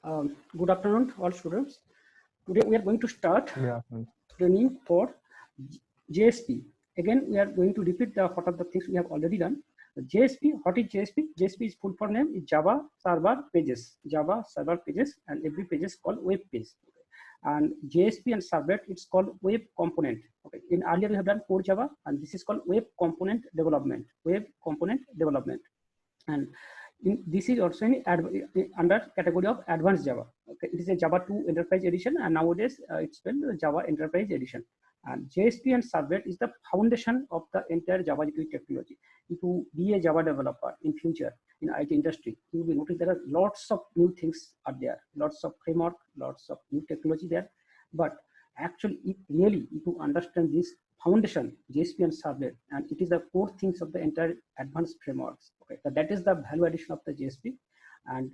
Good afternoon, all students. Today we are going to start training for JSP. Again, we are going to repeat what are the things we have already done. JSP, what is JSP? JSP is full form name is Java Server Pages. Java Server Pages, and every page is called web page. And JSP and Servlet, it's called web component. Okay. In earlier we have done core Java, and this is called web component development. Web component development, and this is also under category of advanced Java. Okay, it is a Java 2 Enterprise Edition, and nowadays it's called Java Enterprise Edition. And JSP and Servlet is the foundation of the entire Java technology. If you be a Java developer in future in IT industry, you will notice there are lots of new things are there, lots of framework, lots of new technology there. But actually, if you understand this foundation, JSP and Servlet, and it is the core things of the entire advanced frameworks. Okay, so that is the value addition of the JSP, and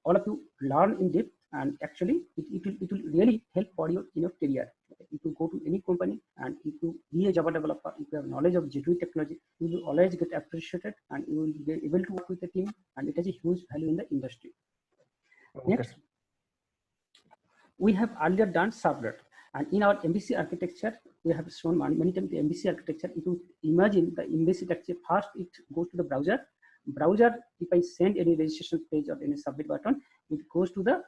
all of you learn in depth, and actually it will really help for you in your career. Okay, if you go to any company and if you be a Java developer, if you have knowledge of JDB technology, you will always get appreciated, and you will be able to work with the team, and it has a huge value in the industry. Okay. Next, we have earlier done Servlet. And in our MVC architecture, we have shown many times the MVC architecture. If you imagine the MVC architecture, first it goes to the browser. Browser, if I send any registration page or any submit button, it goes to the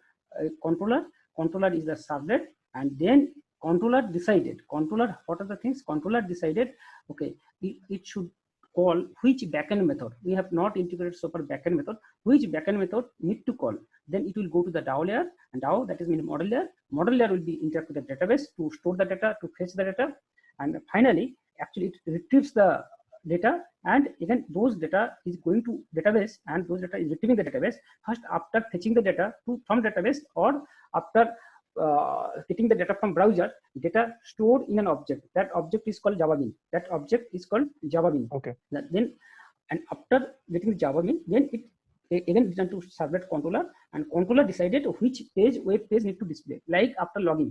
controller. Controller is the Servlet, and then controller decided. Controller, what are the things? Controller decided, okay, it should call which backend method. We have not integrated so far backend method. Which backend method need to call? Then it will go to the DAO layer, and DAO, that is mean model layer. Model layer will be interact with the database to store the data, to fetch the data, and finally, actually it retrieves the data, and even those data is going to database, and those data is retrieving the database first after fetching the data from database, or after getting the data from browser. Data stored in an object. That object is called Java Bean. That object is called Java Bean. Okay. Then, and after getting the Java Bean, then it again return to Servlet controller, and controller decided which page, web page need to display. Like after login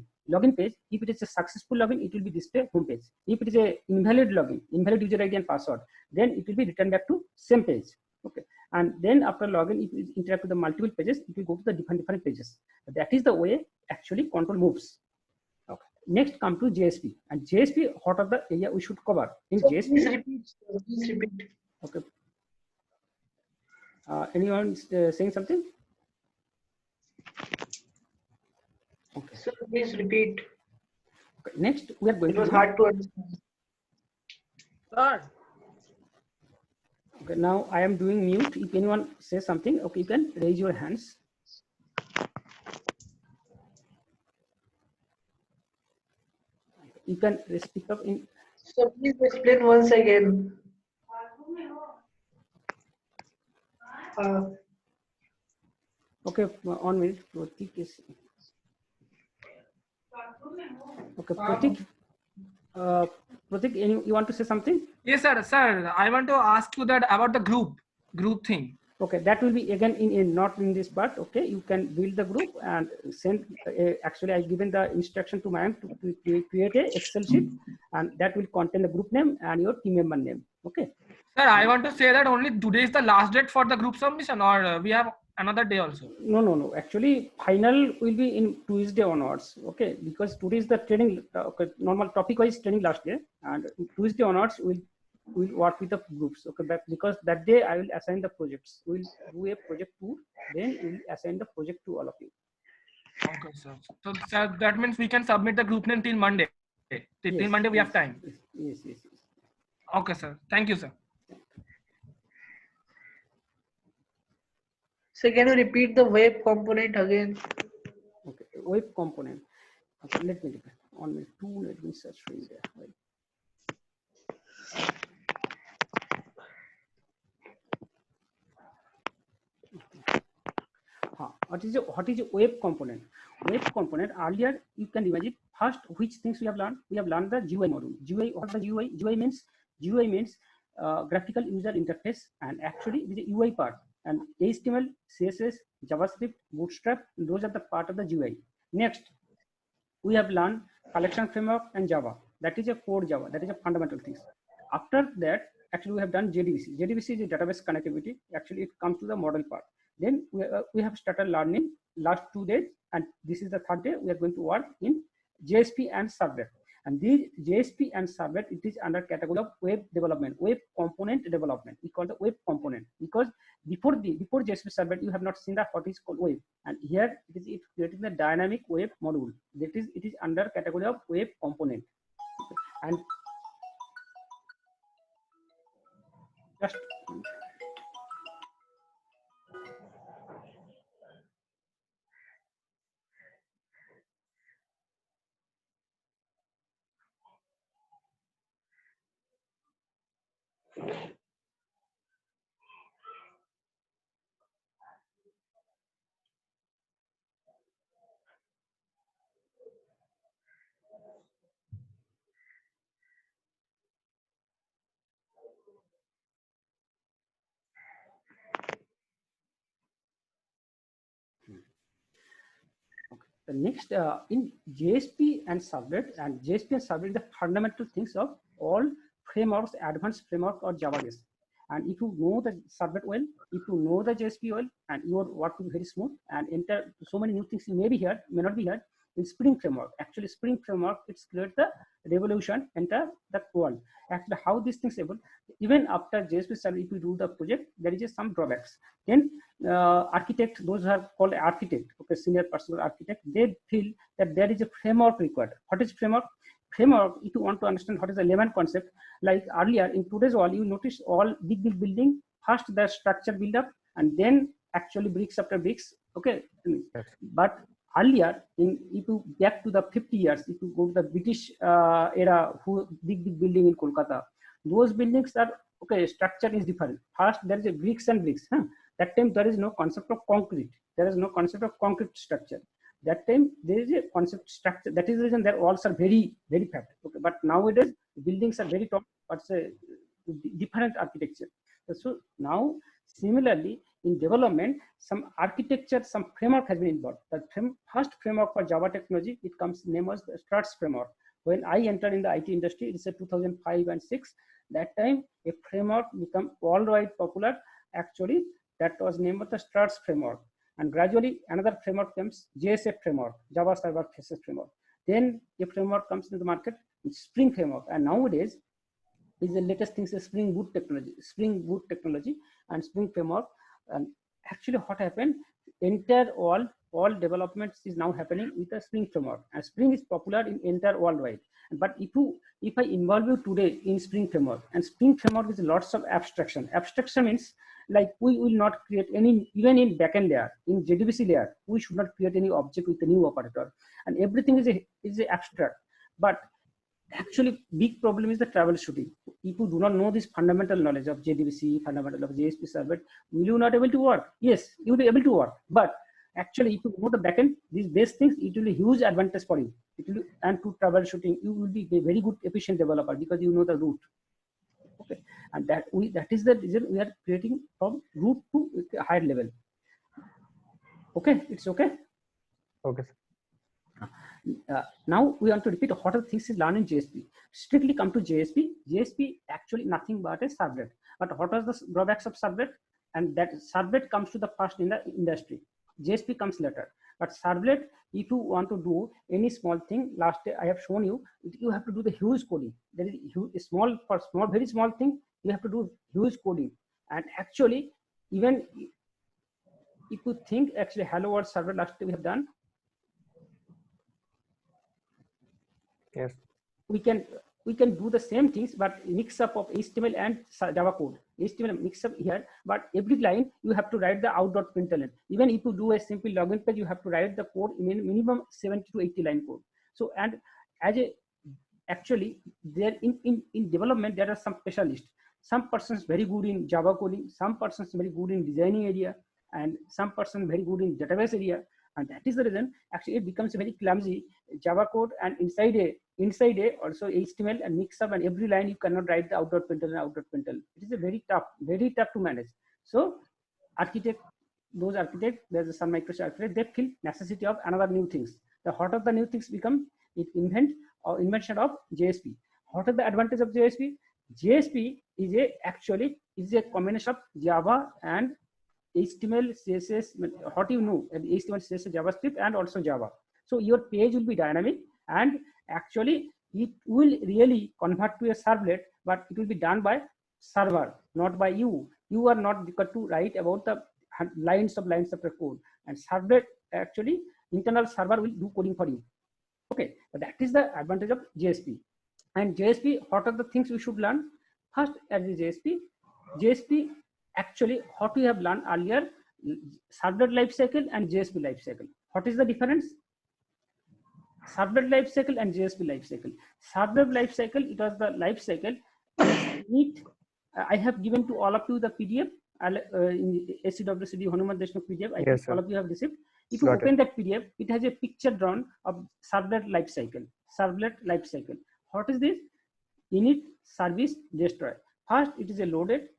page, if it is a successful login, it will be display home page. If it is a invalid login, invalid user ID and password, then it will be returned back to same page. Okay. And then after login, if it interact with the multiple pages, it will go to the different pages. That is the way actually control moves. Okay. Next, come to JSP. And JSP, what are the area we should cover in so JSP? Please repeat. Okay. Anyone saying something? Okay. So please repeat. Okay. Next, we are going. It was hard to understand. Sir. Okay. Now I am doing mute. If anyone says something, okay, you can raise your hands. You can speak up in. So please explain once again. Okay, 1 minute. Pratik is. Okay, Pratik. Pratik, you want to say something? Yes, sir. Sir, I want to ask you that about the group thing. Okay, that will be again in not in this part. Okay, you can build the group and send. Actually, I given the instruction to Mayank to create a Excel sheet, and that will contain the group name and your team member name. Okay. Sir, I want to say that only today is the last date for the group submission, or we have another day also. No. Actually, final will be in Tuesday onwards. Okay, because today is the training. Okay, normal topic wise training last day, and Tuesday onwards we'll work with the groups. Okay, but because that day I will assign the projects. We'll do a project 2, then we'll assign the project to all of you. Okay, sir. So sir, that means we can submit the group name till Monday. Till Yes, Monday we have time. Yes. Okay, sir. Thank you, sir. So can you repeat the web component again? Okay, web component. Okay, let me look. 1 minute, 2. Let me search for there. Right. What is a web component? Web component, earlier you can imagine first which things we have learned. We have learned the GUI module. GUI, what is the GUI? GUI means graphical user interface, and actually it is a UI part. And HTML, CSS, JavaScript, Bootstrap, those are the part of the GUI. Next, we have learned collection framework and Java. That is a core Java. That is a fundamental things. After that, actually we have done JDBC. JDBC is a database connectivity. Actually, it comes to the model part. Then we have started learning last 2 days, and this is the third day. We are going to work in JSP and servlet. And these JSP and servlet, it is under category of web development, web component development. We call the web component because before JSP servlet, you have not seen that what is called web. And here it is creating the dynamic web module. That is, it is under category of web component. And just the next in JSP and servlet, and JSP and servlet, the fundamental things of all frameworks, advanced framework or Java based. And if you know the servlet well, if you know the JSP well, and your work will be very smooth and enter so many new things you may be here, may not be here in Spring framework. Actually, Spring framework, it's create the revolution, enter the world. Actually, how these things able, even after JSP servlet, if you do the project, there is some drawbacks. Then architect, those are called architect, okay, senior personal architect, they feel that there is a framework required. What is framework? Framework, if you want to understand what is the layman concept, like earlier in today's world, you notice all big building, first the structure build up and then actually bricks after bricks, okay. Yes. But earlier, if you back to the 50 years, if you go to the British era, who big building in Kolkata, those buildings are, okay, structure is different. First, there is a bricks and bricks. That time there is no concept of concrete. There is no concept of concrete structure. That time there is a concept structure. That is the reason their walls are very, very fat. Okay, but nowadays buildings are very tall, but it's a different architecture. So now, similarly, in development, some architecture, some framework has been involved. The first framework for Java technology, it comes name was the Struts framework. When I entered in the IT industry, it's a 2005 and 6. That time, a framework became worldwide popular. Actually, that was named the Struts framework. And gradually, another framework comes, JSF framework, Java Server Faces framework. Then a framework comes into the market, Spring framework. And nowadays, is the latest things is Spring Boot technology and Spring framework. And actually, what happened? Entire all developments is now happening with the Spring framework, and Spring is popular in entire worldwide. But if I involve you today in Spring framework, and Spring framework is lots of abstraction. Abstraction means like we will not create any, even in backend layer, in JDBC layer, we should not create any object with a new operator, and everything is a abstract. But actually, big problem is the troubleshooting. If you do not know this fundamental knowledge of JDBC, fundamental of JSP server, will you not able to work? Yes, you will be able to work. But actually, if you know the backend, these base things, it will be huge advantage for you. It will, and to troubleshooting, you will be a very good efficient developer because you know the root. Okay, and that is the reason we are creating from root to a higher level. Okay, it's okay. Okay. Now we want to repeat what are the things is learned in JSP. Strictly come to JSP. JSP actually nothing but a servlet. But what are the drawbacks of servlet? And that servlet comes to the first in the industry. JSP comes later. But servlet, if you want to do any small thing, last day I have shown you, you have to do the huge coding. There is huge, very small thing, you have to do huge coding. And actually, even if you think actually Hello World servlet last day we have done, yes, we can do the same things, but mix up of HTML and Java code. HTML mix up here, but every line you have to write the out.println. Even if you do a simple login page, you have to write the code in minimum 70 to 80 line code. So, and as a actually there in development there are some specialists. Some persons very good in Java coding, some persons very good in designing area, and some person very good in database area. And that is the reason actually it becomes very clumsy Java code, and inside a also HTML and mix up, and every line you cannot write the out.println and out.println. It is a very tough to manage. So those architects, there's some Microsoft architect, they feel necessity of another new things. The what of the new things become invention of JSP. What are the advantage of JSP? JSP is a combination of Java and HTML, CSS, what you know, HTML, CSS, JavaScript, and also Java. So your page will be dynamic, and actually it will really convert to a servlet, but it will be done by server, not by you. You are not required to write about the lines of the code, and servlet actually internal server will do coding for you. Okay, that is the advantage of JSP. And JSP, what are the things we should learn? First, as a JSP actually what we have learned earlier, servlet lifecycle and JSP lifecycle. What is the difference? Servlet lifecycle and JSP lifecycle. Servlet lifecycle, it was the lifecycle. I have given to all of you the PDF in SCWCD Hanuman Deshmukh PDF. I think all of you have received. If you open that PDF, it has a picture drawn of servlet lifecycle. Servlet lifecycle. What is this? Init, service, destroy. First, it is a loaded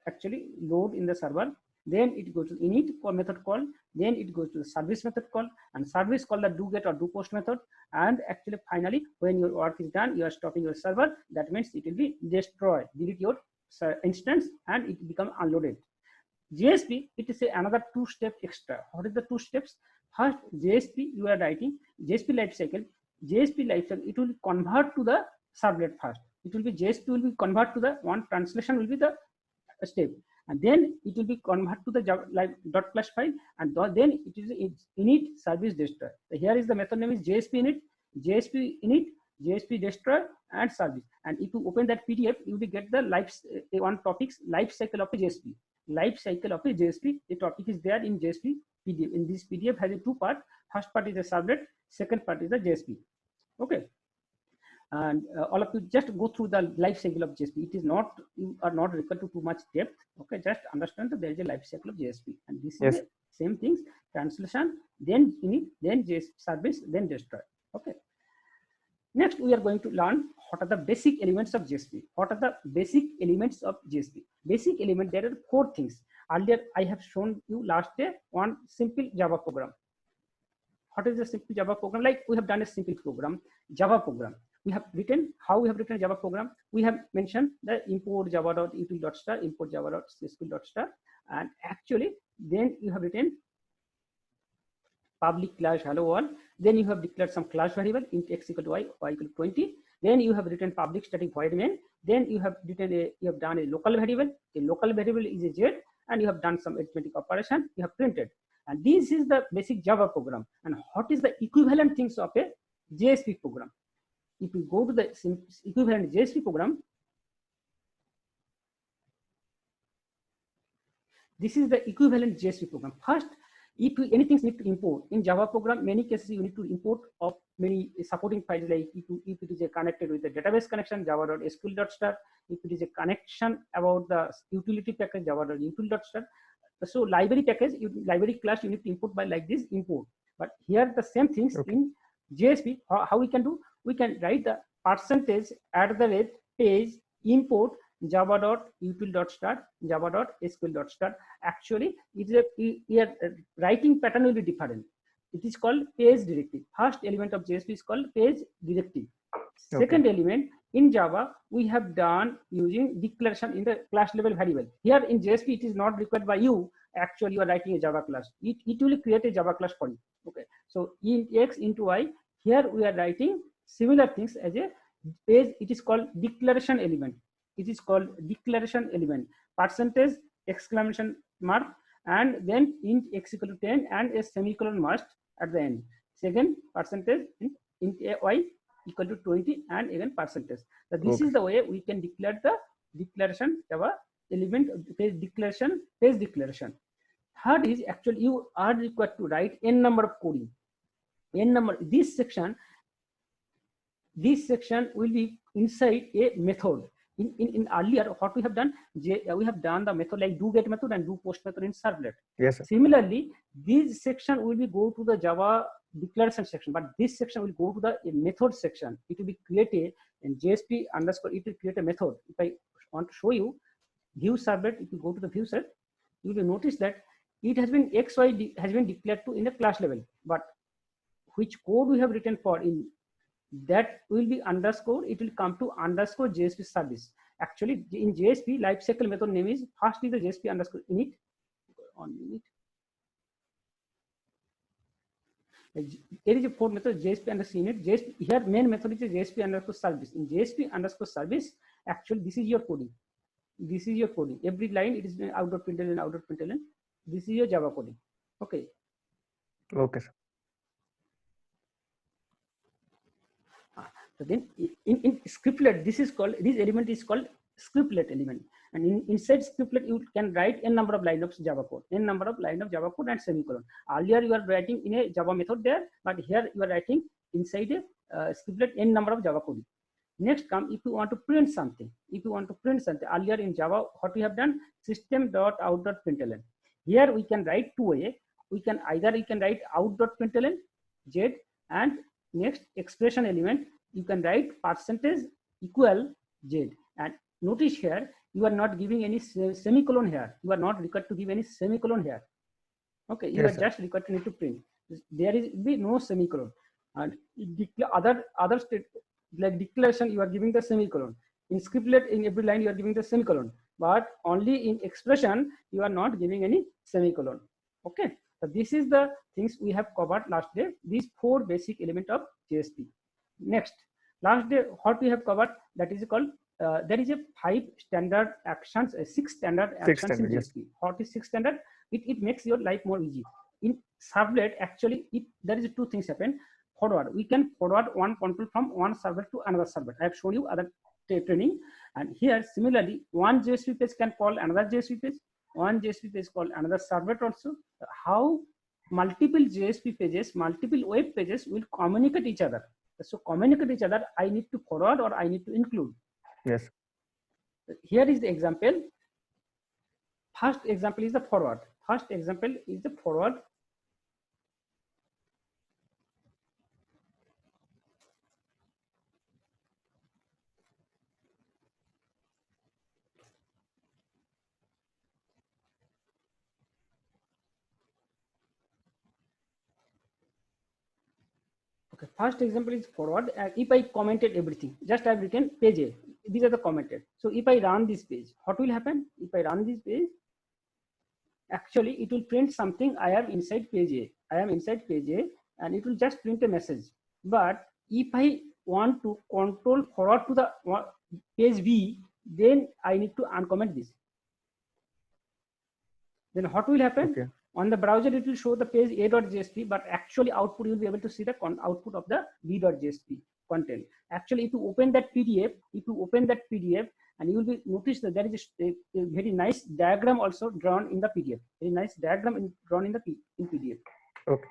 actually load in the server. Then it goes to init method call. Then it goes to the service method call, and service call the do get or do post method. And actually, finally, when your work is done, you are stopping your server. That means it will be destroy, delete your instance, and it become unloaded. JSP, it is another 2 step extra. What is the 2 steps? First, JSP, you are writing JSP lifecycle. JSP lifecycle, it will convert to the servlet first. It will be JSP will be convert to the one translation will be the step, and then it will be convert to the Java, like .class file, and then it is init service destroy. So here is the method name is JSP init, JSP destroy, and service. And if you open that PDF, you will get the one topics life cycle of a JSP. Life cycle of a JSP. The topic is there in JSP PDF. In this PDF has a 2 part. First part is a servlet. Second part is the JSP. Okay. And all of you just go through the life cycle of JSP. It is not, you are not required to too much depth. Okay, just understand that there is a life cycle of JSP, and this is the same things: translation, then init, then JSP service, then destroy. Okay. Next, we are going to learn what are the basic elements of JSP. What are the basic elements of JSP? Basic element, there are 4 things. Earlier, I have shown you last day one simple Java program. What is a simple Java program? Like we have done a simple program, Java program. We have written how we have written a Java program. We have mentioned the import java.util.star, import java.sql.star, and actually then you have written public class hello world. Then you have declared some class variable int x equal to y equal to 20. Then you have written public static void main. Then you have written you have done a local variable. A local variable is a z, and you have done some arithmetic operation. You have printed, and this is the basic Java program. And what is the equivalent things of a JSP program? If you go to the equivalent JSP program, this is the equivalent JSP program. First, if you, anything need to import in Java program, many cases you need to import of many supporting files, like if it is a connected with the database connection, java.sql.star. If it is a connection about the utility package, java.util.star. So library package, library class you need to import by like this import. But here the same things in JSP. How we can do? We can write the %@ page import java.util.star, java.sql.star. Actually, it is a writing pattern will be different. It is called page directive. First element of JSP is called page directive. Second element in Java, we have done using declaration in the class level variable. Here in JSP, it is not required by you. Actually, you are writing a Java class. It will create a Java class for you. Okay. So int x into y. Here we are writing similar things as a page. It is called declaration element. It is called declaration element. %, exclamation mark, and then int x equal to 10 and a semicolon must at the end. Second %, int y equal to 20 and again %. So this is the way we can declare the declaration Java element page declaration. Third is actually you are required to write n number of coding. N number. This section will be inside a method. In earlier, what we have done, we have done the method like do get method and do post method in servlet. Yes, sir. Similarly, this section will be go to the Java declaration section, but this section will go to the method section. It will be created in JSP underscore. It will create a method. If I want to show you view servlet, if you go to the view set, you will notice that it has been xy has been declared to in the class level, but which code we have written for in that will be underscore, it will come to underscore JSP service. Actually, in JSP lifecycle method name is first is the JSP underscore init 1 minute. There is a four method, JSP underscore init. JSP, here main method is JSP underscore service. In JSP underscore service, actually this is your coding. This is your coding. Every line it is outward println. This is your Java coding. Okay. Okay, sir. So then in scriptlet, this element is called scriptlet element. And inside scriptlet, you can write n number of lines of Java code, n number of line of Java code and semicolon. Earlier you are writing in a Java method there, but here you are writing inside a scriptlet n number of Java code. Next come, if you want to print something, earlier in Java, what we have done, system.out.println. Here we can write two ways. We can write out.println z, and next expression element, you can write percentage equal z. And notice here, you are not giving any semicolon here. You are not required to give any semicolon here. Okay, you Yes, are just required to need to print. There is be no semicolon. And other state like declaration, you are giving the semicolon. In scriptlet, in every line you are giving the semicolon, but only in expression you are not giving any semicolon. Okay, so this is the things we have covered last day. These four basic elements of JSP. Next, last day what we have covered, that is called there is a 5 standard actions, 6 standard actions in JSP. Yes. What is 6 standard? It makes your life more easy. In servlet, actually, there is two things happen. Forward, we can forward one control from one server to another server. I have shown you other training, and here similarly, one JSP page can call another JSP page. One JSP page call another servlet also. How multiple JSP pages, multiple web pages will communicate each other. So communicate each other, I need to forward or I need to include. Yes. Here is the example. First example is the forward. First example is the forward. Okay, first example is forward. If I commented everything, just I have written page A. These are the commented. So if I run this page, what will happen? If I run this page, actually it will print something. I am inside page A. I am inside page A, and it will just print a message. But if I want to control forward to the page B, then I need to uncomment this. Then what will happen? Okay. On the browser, it will show the page a.jsp, but actually output, you will be able to see the output of the b.jsp content. Actually, if you open that PDF, and you will be notice that there is a very nice diagram also drawn in the PDF. Very nice diagram drawn in the PDF. Okay.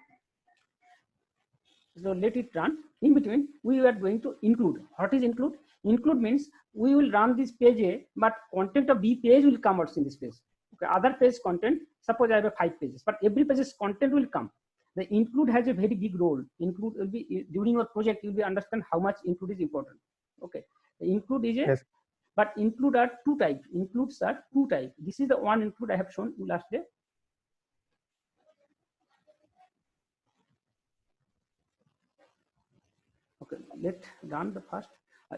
So let it run. In between, we are going to include. What is include? Include means we will run this page A, but content of B page will come out in this page. Okay, other page content, suppose I have 5 pages, but every page's content will come. The include has a very big role. Include will be during your project, you will understand how much include is important. Okay, the include is a, yes. But include are two types. Includes are two types. This is the one include I have shown you last day. Okay, let's run the first.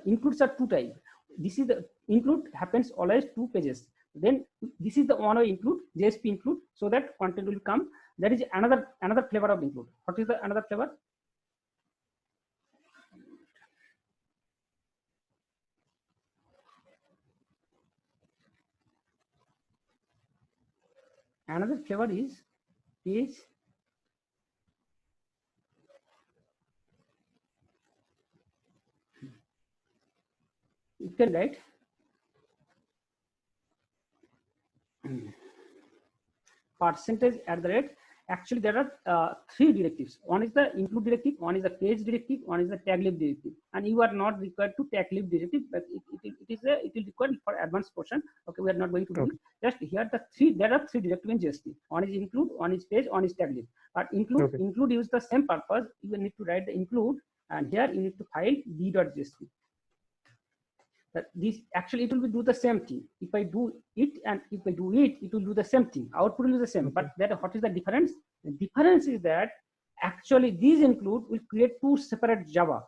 Includes are two types. This is the include happens always 2 pages. Then this is the one I include, JSP include, so that content will come. There is another flavor of include. What is the another flavor? Another flavor is page. You can write percentage at the rate. Actually, there are 3 directives. One is the include directive, one is the page directive, one is the tag lib directive. And you are not required to tag lib directive, but it will require for advanced portion. Okay, we are not going to do it. Just here there are 3 directives in JSP. One is include, one is page, one is tag lib. But include use the same purpose. You need to write the include, and here you need to file b.jsp. That this actually it will do the same thing. If I do it and if I do it, it will do the same thing. Output will be the same. Okay. But that what is the difference? The difference is that actually these include will create 2 separate Java.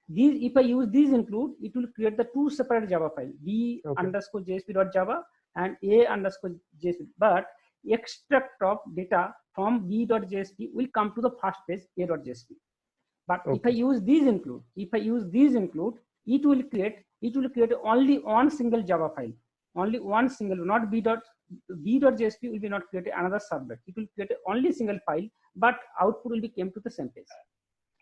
These if I use these include, it will create the 2 separate Java file, b_jsp.java and a_jsp. But extract of data from b.jsp will come to the first page a.jsp. But if I Okay. use these include, it will create only one single Java file, only one single, not b.jsp will be not create another subnet. It will create only single file, but output will be came to the same page.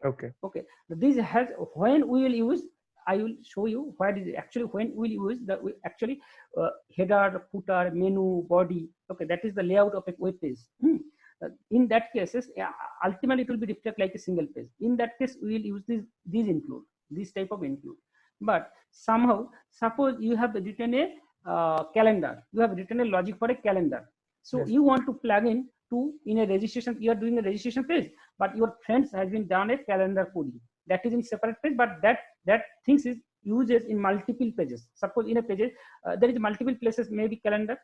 Okay. Okay, this has, when we will use, I will show you where is actually when we will use the header, footer, menu, body. Okay, that is the layout of a web page. In that cases, ultimately it will be reflect like a single page. In that case, we will use these include, this type of include. But somehow, suppose you have written a calendar, you have written a logic for a calendar. So Yes. you want to plug in a registration, you are doing a registration page, but your friends has been done a calendar coding. That is in separate page, but that things is uses in multiple pages. Suppose in a page, there is multiple places, maybe calendar.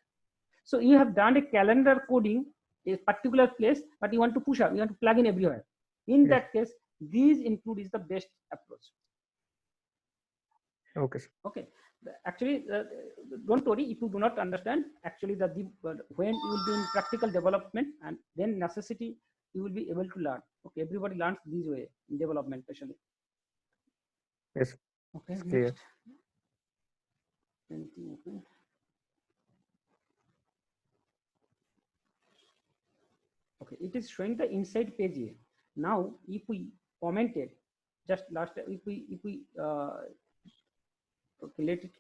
So you have done a calendar coding a particular place, but you want to push up, you want to plug in everywhere. In Yes. that case, these include is the best approach. Okay, sir. Okay, actually, don't worry if you do not understand. Actually, when you will be in practical development, and then necessity you will be able to learn. Okay, everybody learns this way in development, especially. Yes. Okay, It's clear. next. Okay. Okay, it is showing the inside page here. Now, if we commented just last, if we okay, let it.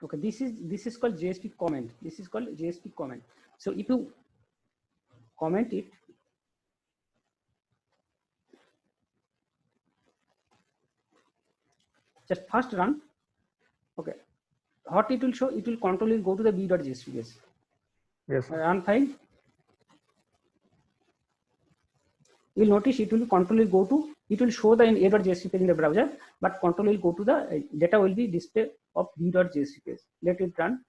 Okay, this is called JSP comment. This is called JSP comment. So if you comment it, just first run. Okay, what it will show, it will control will go to the b.jsp page. Yes, sir. Run file. You will notice it will control will go to, it will show the a.jsp page in the browser, but control will go to the data will be display of b.jsp page. Let it run.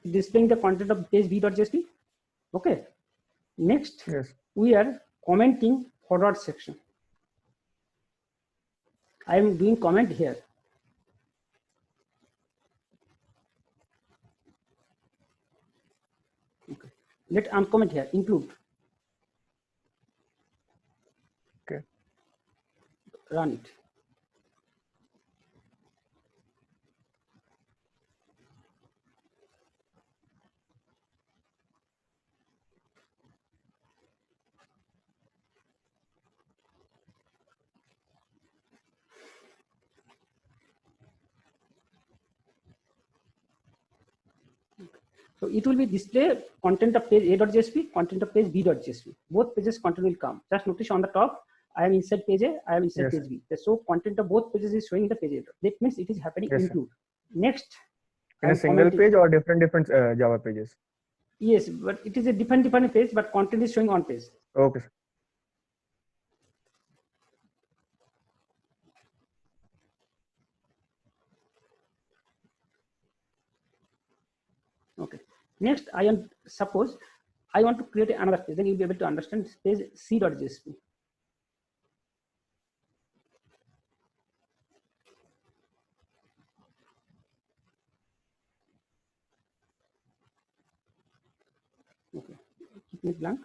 Displaying the content of page b.jsp. Okay, next Yes. we are commenting forward section. I am doing comment here. Okay, let uncomment here, include. Okay. Run it. So it will be display content of page a.jsp, content of page b.jsp. Both pages content will come. Just notice on the top, I am inside page A, I am inside Yes. page B. So content of both pages is showing in the page A. That means it is happening Yes, sir. include. Next, In I a am single commenting. page or different Java pages? Yes, but it is a different page, but content is showing on page. Okay, sir. Okay. Next, suppose I want to create another page, then you'll be able to understand page c.jsp. Okay, keep it blank.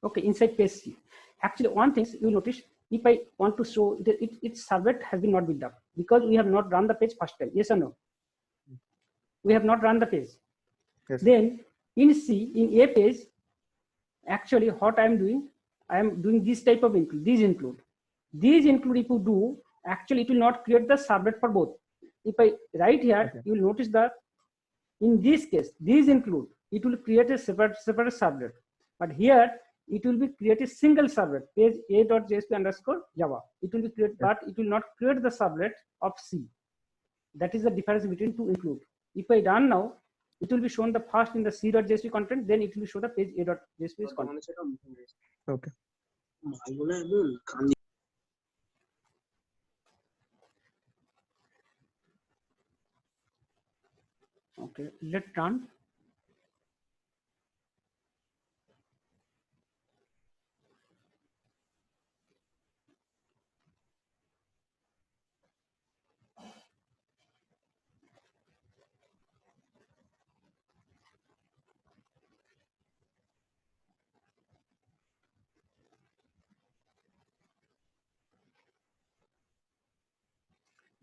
Okay, inside page C. Actually, one thing you notice, if I want to show its servlet has been not built up because we have not run the page first time. Yes or no? We have not run the page. Yes. Then in C, in A page, actually what I am doing this type of include. These include if you do, actually it will not create the servlet for both. if I write here, Okay. you will notice that in this case, these include, it will create a separate servlet. But here, it will be create a single servlet, page a.jsp underscore Java. It will be created, but it will not create the servlet of C. That is the difference between to include. If I run now, it will be shown the first in the C.jsp content, then it will show the page a.jsp content. Okay. Okay, let's run.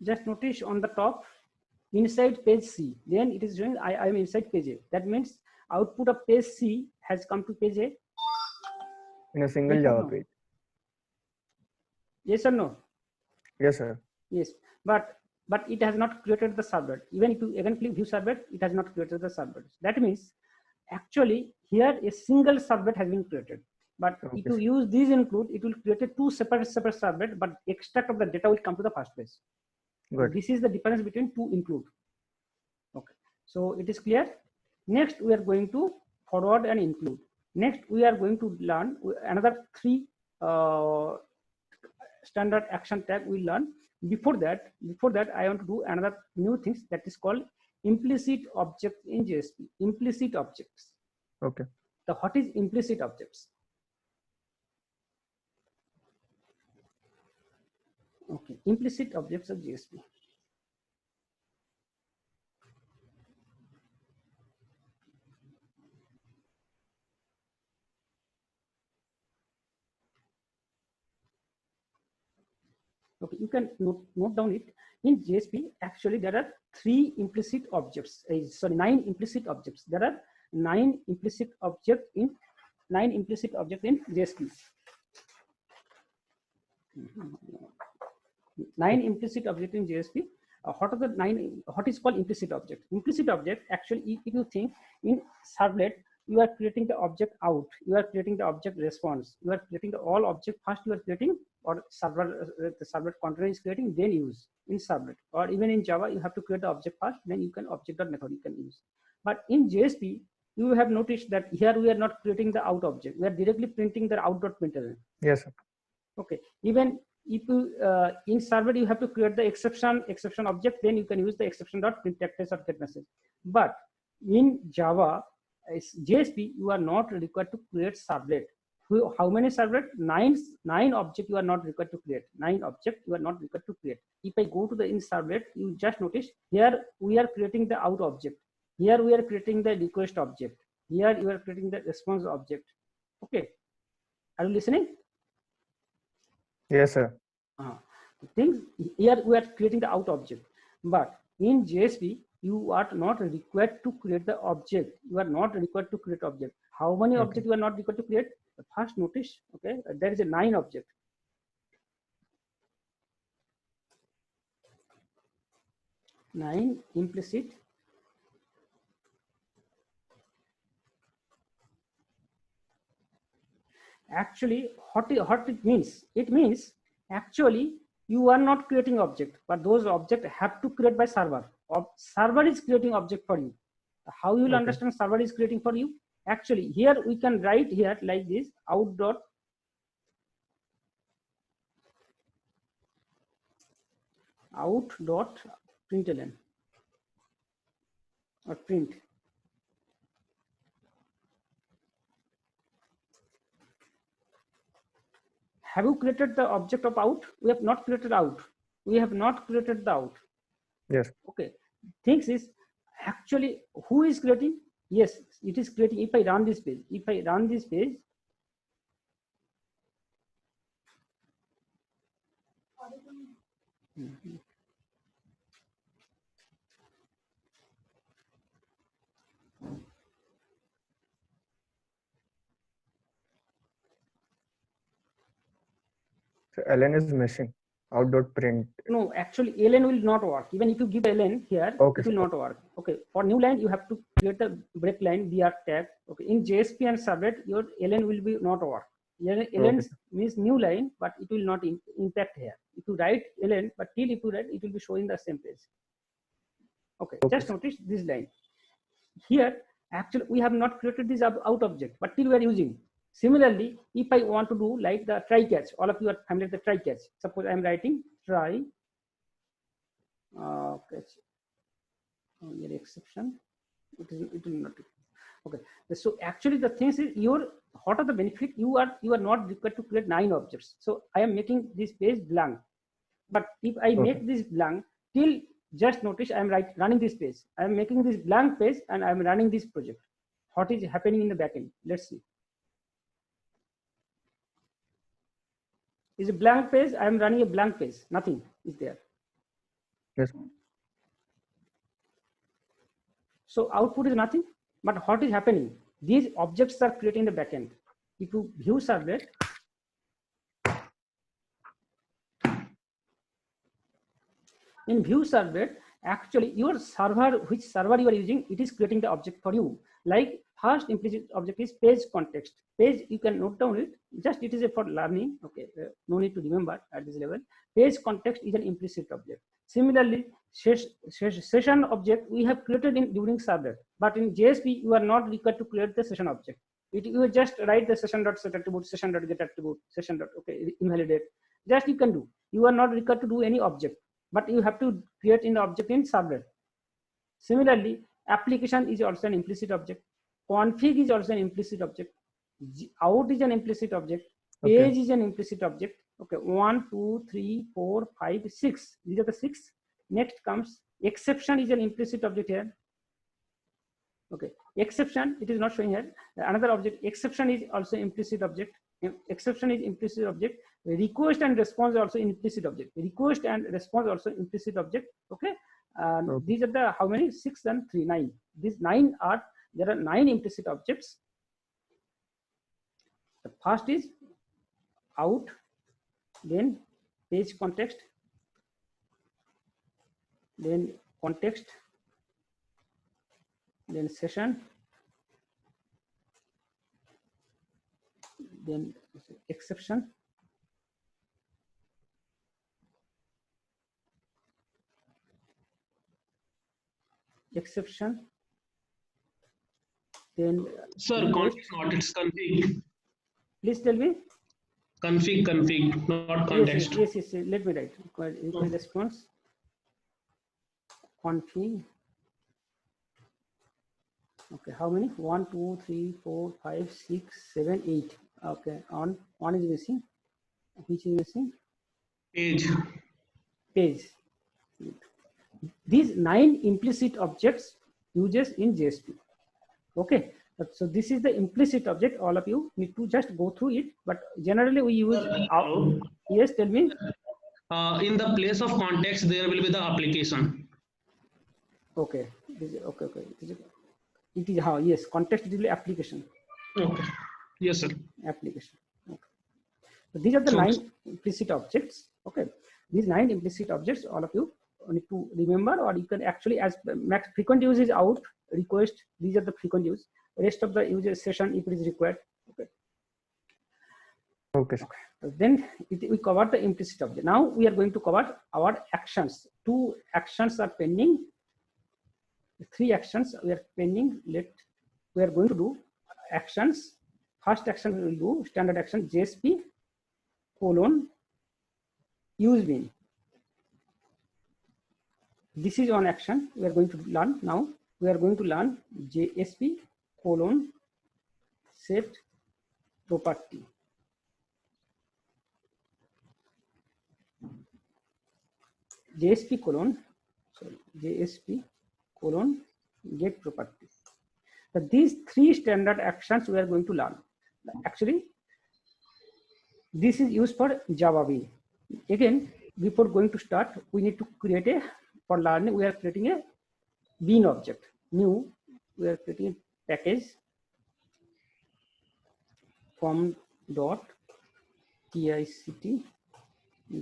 Just notice on the top, inside page C, then it is showing I am inside page A. That means output of page C has come to page A. In a single Yes or Java no? page. Yes or no? Yes, sir. Yes, but it has not created the servlet. Even if you again click view servlet, it has not created the servlet. That means actually here a single servlet has been created. But if Okay, you sir. use these include, it will create a two separate servlet, but extract of the data will come to the first place. Good. This is the difference between to include. Okay, so it is clear. Next, we are going to forward and include. Next, we are going to learn another three standard action tag we learn. Before that, I want to do another new things that is called implicit object in JSP. Implicit objects. Okay. So what is implicit objects? Okay, implicit objects of JSP. Okay, you can note down it. In JSP, actually there are three implicit objects. Sorry, 9 implicit objects. There are 9 implicit objects in JSP. 9 implicit objects in JSP. What are the 9? What is called implicit object? Implicit object actually, if you think in servlet, you are creating the object out, you are creating the object response, you are creating the all object first. You are creating, or server the servlet container is creating, then use in servlet. Or even in Java, you have to create the object first, then you can object that method you can use. But in JSP, you have noticed that here we are not creating the out object, we are directly printing the out.println. Yes, sir. Okay, even if you in servlet you have to create the exception object, then you can use the exception.printf or get message. But in Java, JSP, you are not required to create servlet. How many servlet? 9 object you are not required to create. 9 object you are not required to create. If I go to the in servlet, you just notice here we are creating the out object. Here we are creating the request object. Here you are creating the response object. Okay, are you listening? Yes, sir. Things here we are creating the out object, but in JSP you are not required to create the object. You are not required to create object. How many Okay. objects you are not required to create? The first notice, okay, there is a 9 object. Nine implicit actually what it means, it means actually you are not creating object, but those objects have to create by server, or server is creating object for you. How you will Okay. understand server is creating for you? Actually here we can write here like this, out dot println or print. Have you created the object of out? We have not created out. We have not created the out. Yes. Okay. Things is actually who is creating? Yes, it is creating. If I run this page, So LN is missing out dot print. No, actually ln will not work. Even if you give ln here, Okay, it will not work. Okay, for new line you have to create a break line br tag. Okay, in JSP and servlet your ln will be not work. Ln Okay. means new line, but it will not impact here. If you write ln, but till if you write, it will be showing the same page. Okay, Okay, just notice this line. Here, actually, we have not created this out object, but still we are using. Similarly, if I want to do like the try catch, all of you are familiar with the try catch. Suppose I am writing try catch. Here exception. It will not. Okay. So actually, the thing is, what are the benefit? You are not required to create 9 objects. So I am making this page blank. But if I make this blank, till just notice I am running this page. I am making this blank page and I am running this project. What is happening in the backend? Let's see. Is a blank page. I am running a blank page. Nothing is there. yes, So output is nothing. But what is happening? These objects are created in the backend. If you view servlet, in view servlet, actually your server, which server you are using, it is creating the object for you. Like first implicit object is page context. Page, you can note down it. Just it is for learning. Okay, no need to remember at this level. Page context is an implicit object. Similarly, session object we have created during servlet, but in JSP you are not required to create the session object. You just write the session.set attribute, session.get attribute, session. Okay, invalidate. Just you can do. You are not required to do any object, but you have to create in the object in servlet. Similarly, application is also an implicit object. Config is also an implicit object. Out is an implicit object. Page is an implicit object. Okay, 1, 2, 3, 4, 5, 6. These are the 6. Next comes exception is an implicit object here. Okay, exception, it is not showing here. Another object, exception is also implicit object. Exception is implicit object. Request and response also implicit object. Request and response also implicit object. Okay, these are the how many? 6 and 3, 9. These 9 are, there are 9 implicit objects. The first is out, then page context, then context, then session, then exception, then Sir, config not, it's config. please tell me. Config, not context. Yes. Let me write. Response. Config. Okay, how many? 1, 2, 3, 4, 5, 6, 7, 8. Okay, on one is missing. Which is missing? Page. These 9 implicit objects uses in JSP. Okay, so this is the implicit object. All of you need to just go through it, but generally we use out. Yes, tell me. In the place of context, there will be the application. Okay. Okay. It is how, yes, context is application. Okay. Yes, sir. Application. Okay. So these are the 9 implicit objects. Okay. These 9 implicit objects, all of you need to remember, or you can actually, as max frequent use is out, request, these are the frequent use. Rest of the user session if it is required. Okay. Then we cover the implicit object. Now we are going to cover our actions. 2 actions are pending. 3 actions we are pending. We are going to do actions. First action we will do standard action JSP : use bin. This is one action we are going to learn now. We are going to learn JSP : set property. JSP : get property. So these 3 standard actions we are going to learn. Actually, this is used for Java bin. Again, before going to start, we need to create for learning, we are creating a bin object. New, we are creating a package form.tict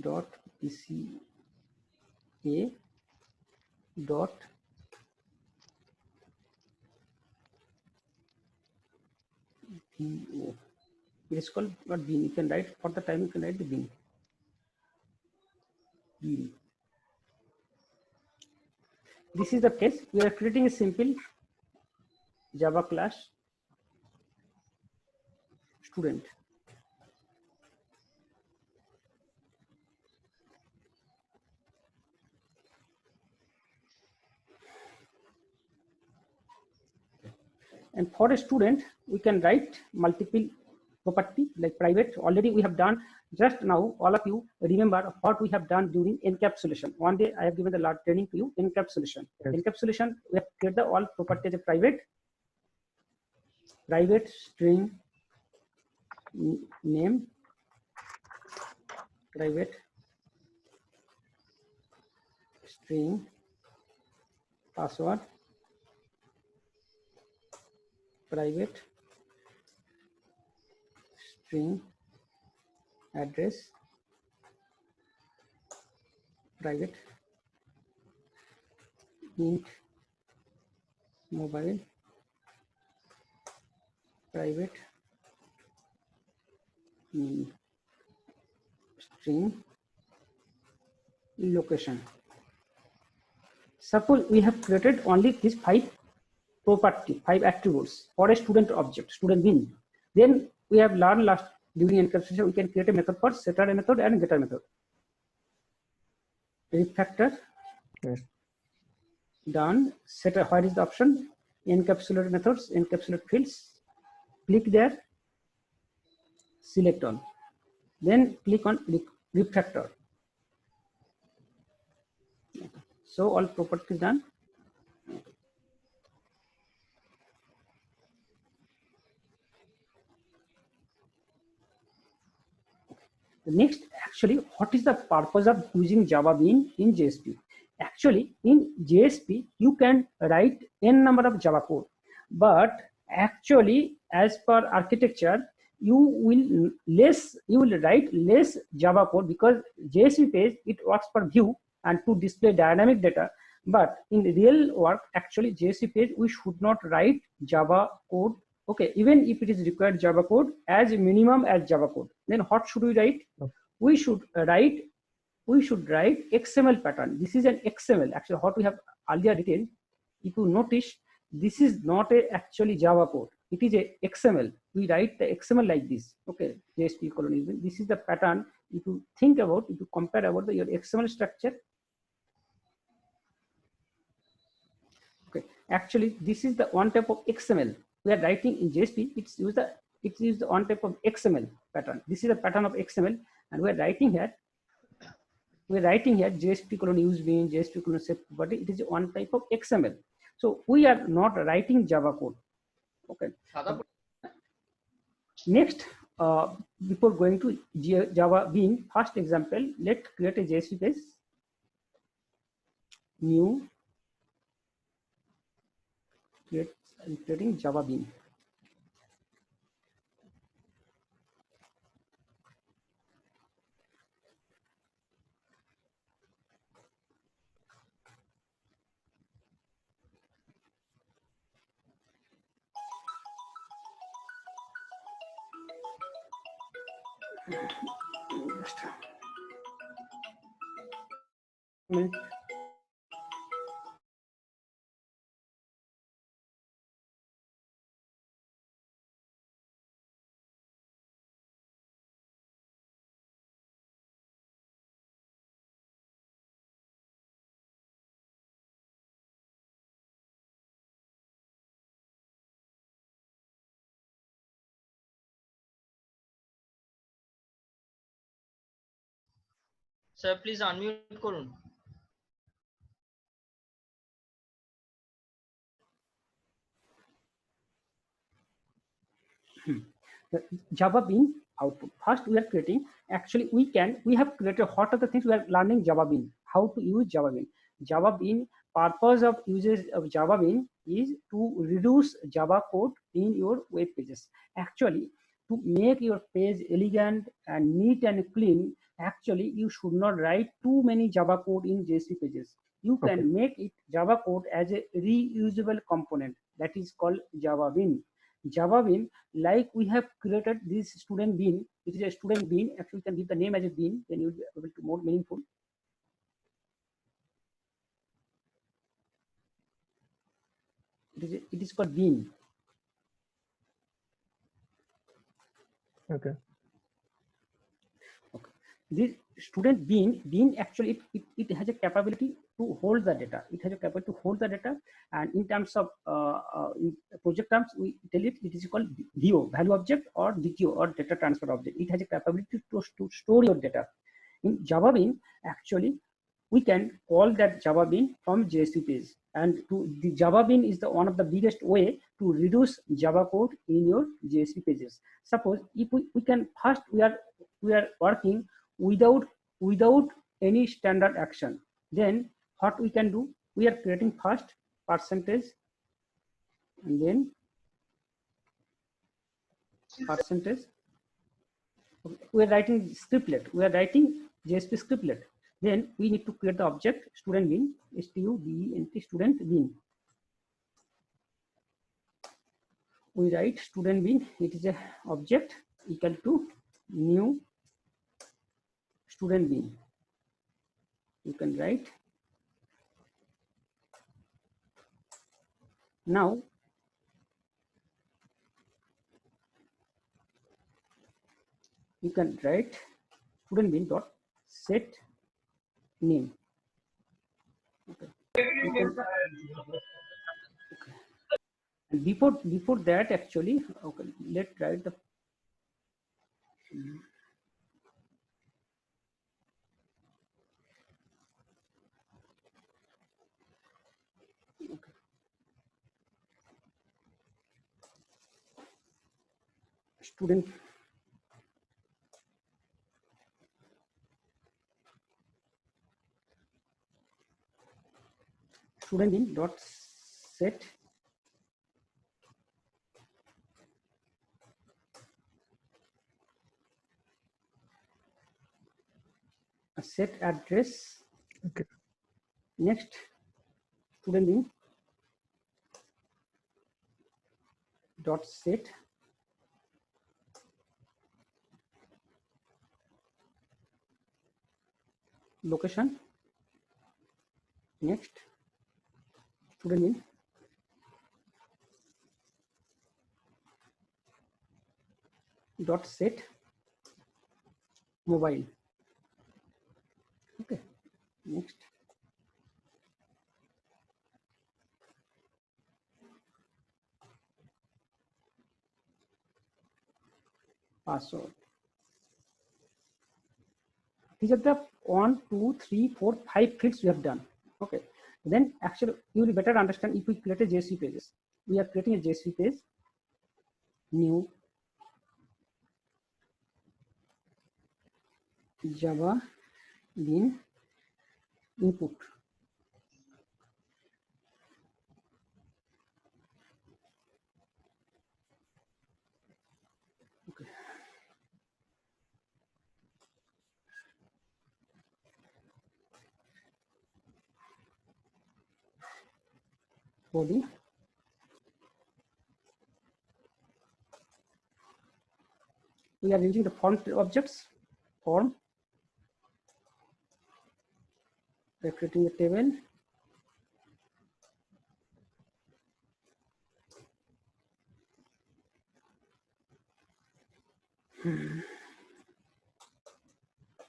dot PCA dot VO. It is called what bean. You can write for the time. You can write the bean. Bean. This is the case. We are creating a simple Java class student. And for a student, we can write multiple property like private. Already we have done just now. All of you remember what we have done during encapsulation. One day I have given the large training to you. Encapsulation. Yes. Encapsulation. We have created the all property as a private string name, private string password, private string address, private int mobile, private string location. Suppose we have created only these 5 property, 5 attributes for a student object, student bean. Then we have learned last during encapsulation, we can create a method for setter method and getter method. Refactor. Yes. Done. Setter. Where is the option? Encapsulate methods, encapsulate fields. Click there. Select all. Then click on refactor. So all properties done. Next, actually, what is the purpose of using Java Bean in JSP? Actually, in JSP, you can write n number of Java code, but actually, as per architecture, you will write less Java code because JSP page it works per view and to display dynamic data. But in real work, actually, JSP page we should not write Java code. Okay, even if it is required Java code as minimum as Java code, then what should we write? Okay. We should write XML pattern. This is an XML. Actually, what we have earlier written, if you notice, this is not a actually Java code. It is a XML. We write the XML like this. Okay, JSP colon. This is the pattern. If you think about, if you compare about your XML structure. Okay, actually, this is the one type of XML. We are writing in JSP, it's used the one type of XML pattern. This is a pattern of XML, and we are writing here. JSP colon use bean, JSP colon set property. It is one type of XML. So we are not writing Java code. Okay. Next, before going to Java Bean, first example, let's create a JSP page. New. Creating Java Bean. Sir, please unmute করুন. The Java Bean output. First, we are creating. Actually, we have created what are the things we are learning Java Bean. How to use Java Bean. Java Bean. Purpose of usage of Java Bean is to reduce Java code in your web pages. Actually, to make your page elegant and neat and clean, actually you should not write too many Java code in JSP pages. You can Okay. make it Java code as a reusable component that is called Java Bean. Java Bean, like we have created this student bean, it is a student bean. Actually, you can give the name as a bean, then you will be able to more meaningful. It is called bean. Okay. This student bean actually it has a capability to hold the data. It has a capability to hold the data, and in terms of in project terms, we tell it is called VO, value object, or DTO, or data transfer object. It has a capability to store your data. In Java Bean, actually, we can call that Java Bean from JSP page, and the Java Bean is the one of the biggest way to reduce Java code in your JSP pages. Suppose if we can first we are working without any standard action, then what we can do, we are creating first percentage, and then percentage. We are writing scriptlet, we are writing JSP scriptlet. Then we need to create the object student bean, student student bean. We write student bean, it is a object equal to new student bean. You can write. Now you can write student bean dot set name. Okay. And before that, actually, okay, let's write the student in dot set a set address. Okay. Next, student in dot set location. Next, student in dot set mobile. Okay. Next, password. These are the 1, 2, 3, 4, 5 fields we have done. Okay. Then actually you will better understand if we create a JSP pages. We are creating a JSP page, new Java Bean input. Okay. Body. We are using the form objects, form. We are creating a table.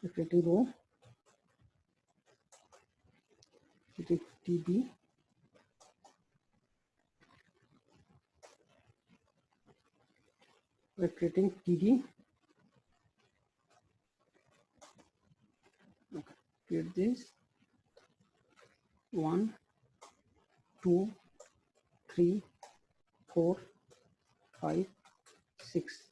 We're creating row. Creating TB. We're creating TD. Okay. Create this. 1, 2, 3, 4, 5, 6.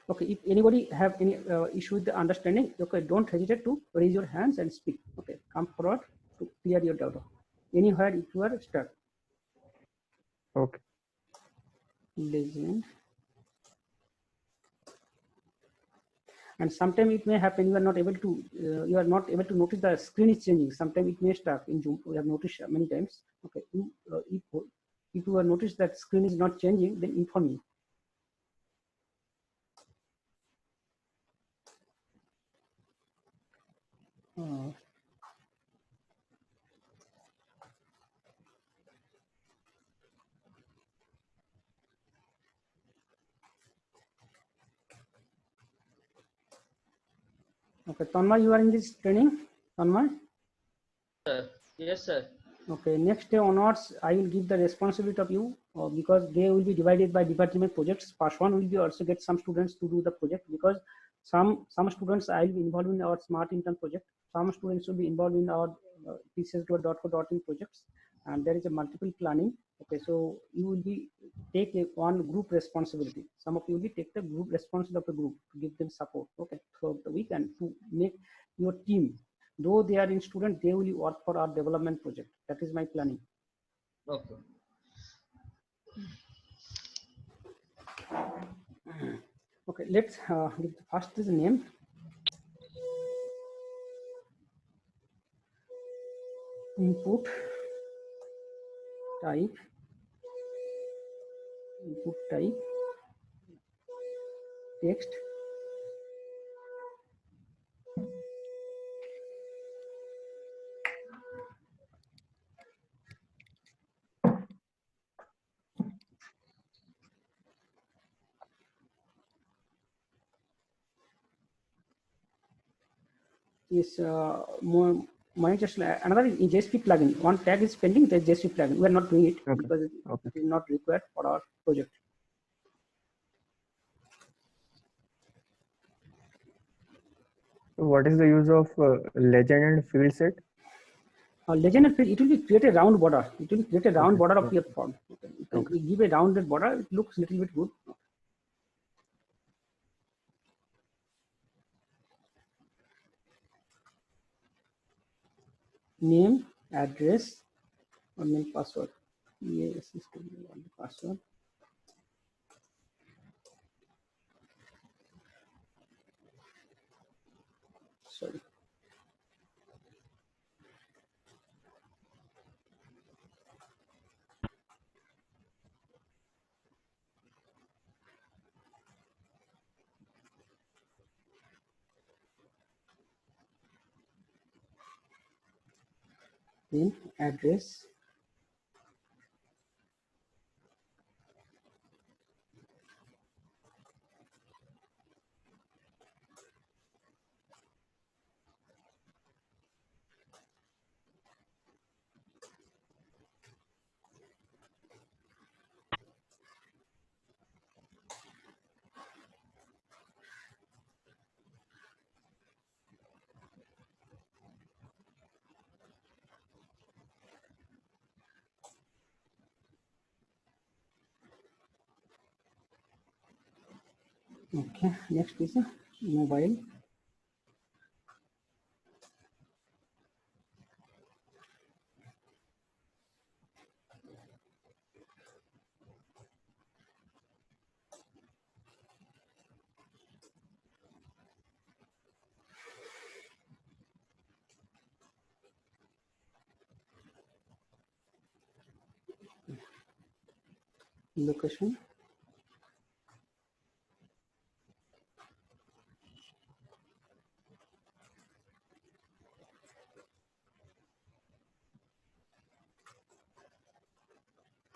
Okay, if anybody have any issue with the understanding, okay, don't hesitate to raise your hands and speak. Okay, come forward to clear your doubt. Anywhere if you are stuck. Okay. Legend. And sometimes it may happen you are not able to notice the screen is changing. Sometimes it may stuck in Zoom. We have noticed many times. Okay, if you have noticed that screen is not changing, then inform me. Okay, Tanmay, you are in this training. Tanmay. Sir. Yes, sir. Okay, next day onwards, I will give the responsibility of you because they will be divided by department projects. Part one will be also get some students to do the project because some students I will be involved in our smart intern project. Some students will be involved in our PCS.co.in projects, and there is a multiple planning. Okay, so you will be take one group responsibility. Some of you will be take the group responsibility of the group to give them support. Okay, throughout the week and to make your team. Though they are in student, they will work for our development project. That is my planning. Okay. Okay, let's give the first is name. Input type. Input type. Text. Is more just another is JSP plugin. One tag is pending. The JSP plugin. We are not doing it because it is not required for our project. So what is the use of legend and field set? Legend and field, it will be create a round border. It will create a round border of your form. Okay. You give a rounded border, it looks a little bit good. Name, address, or name, password. Yes, password. Sorry. Then address. Okay, next is mobile. Location.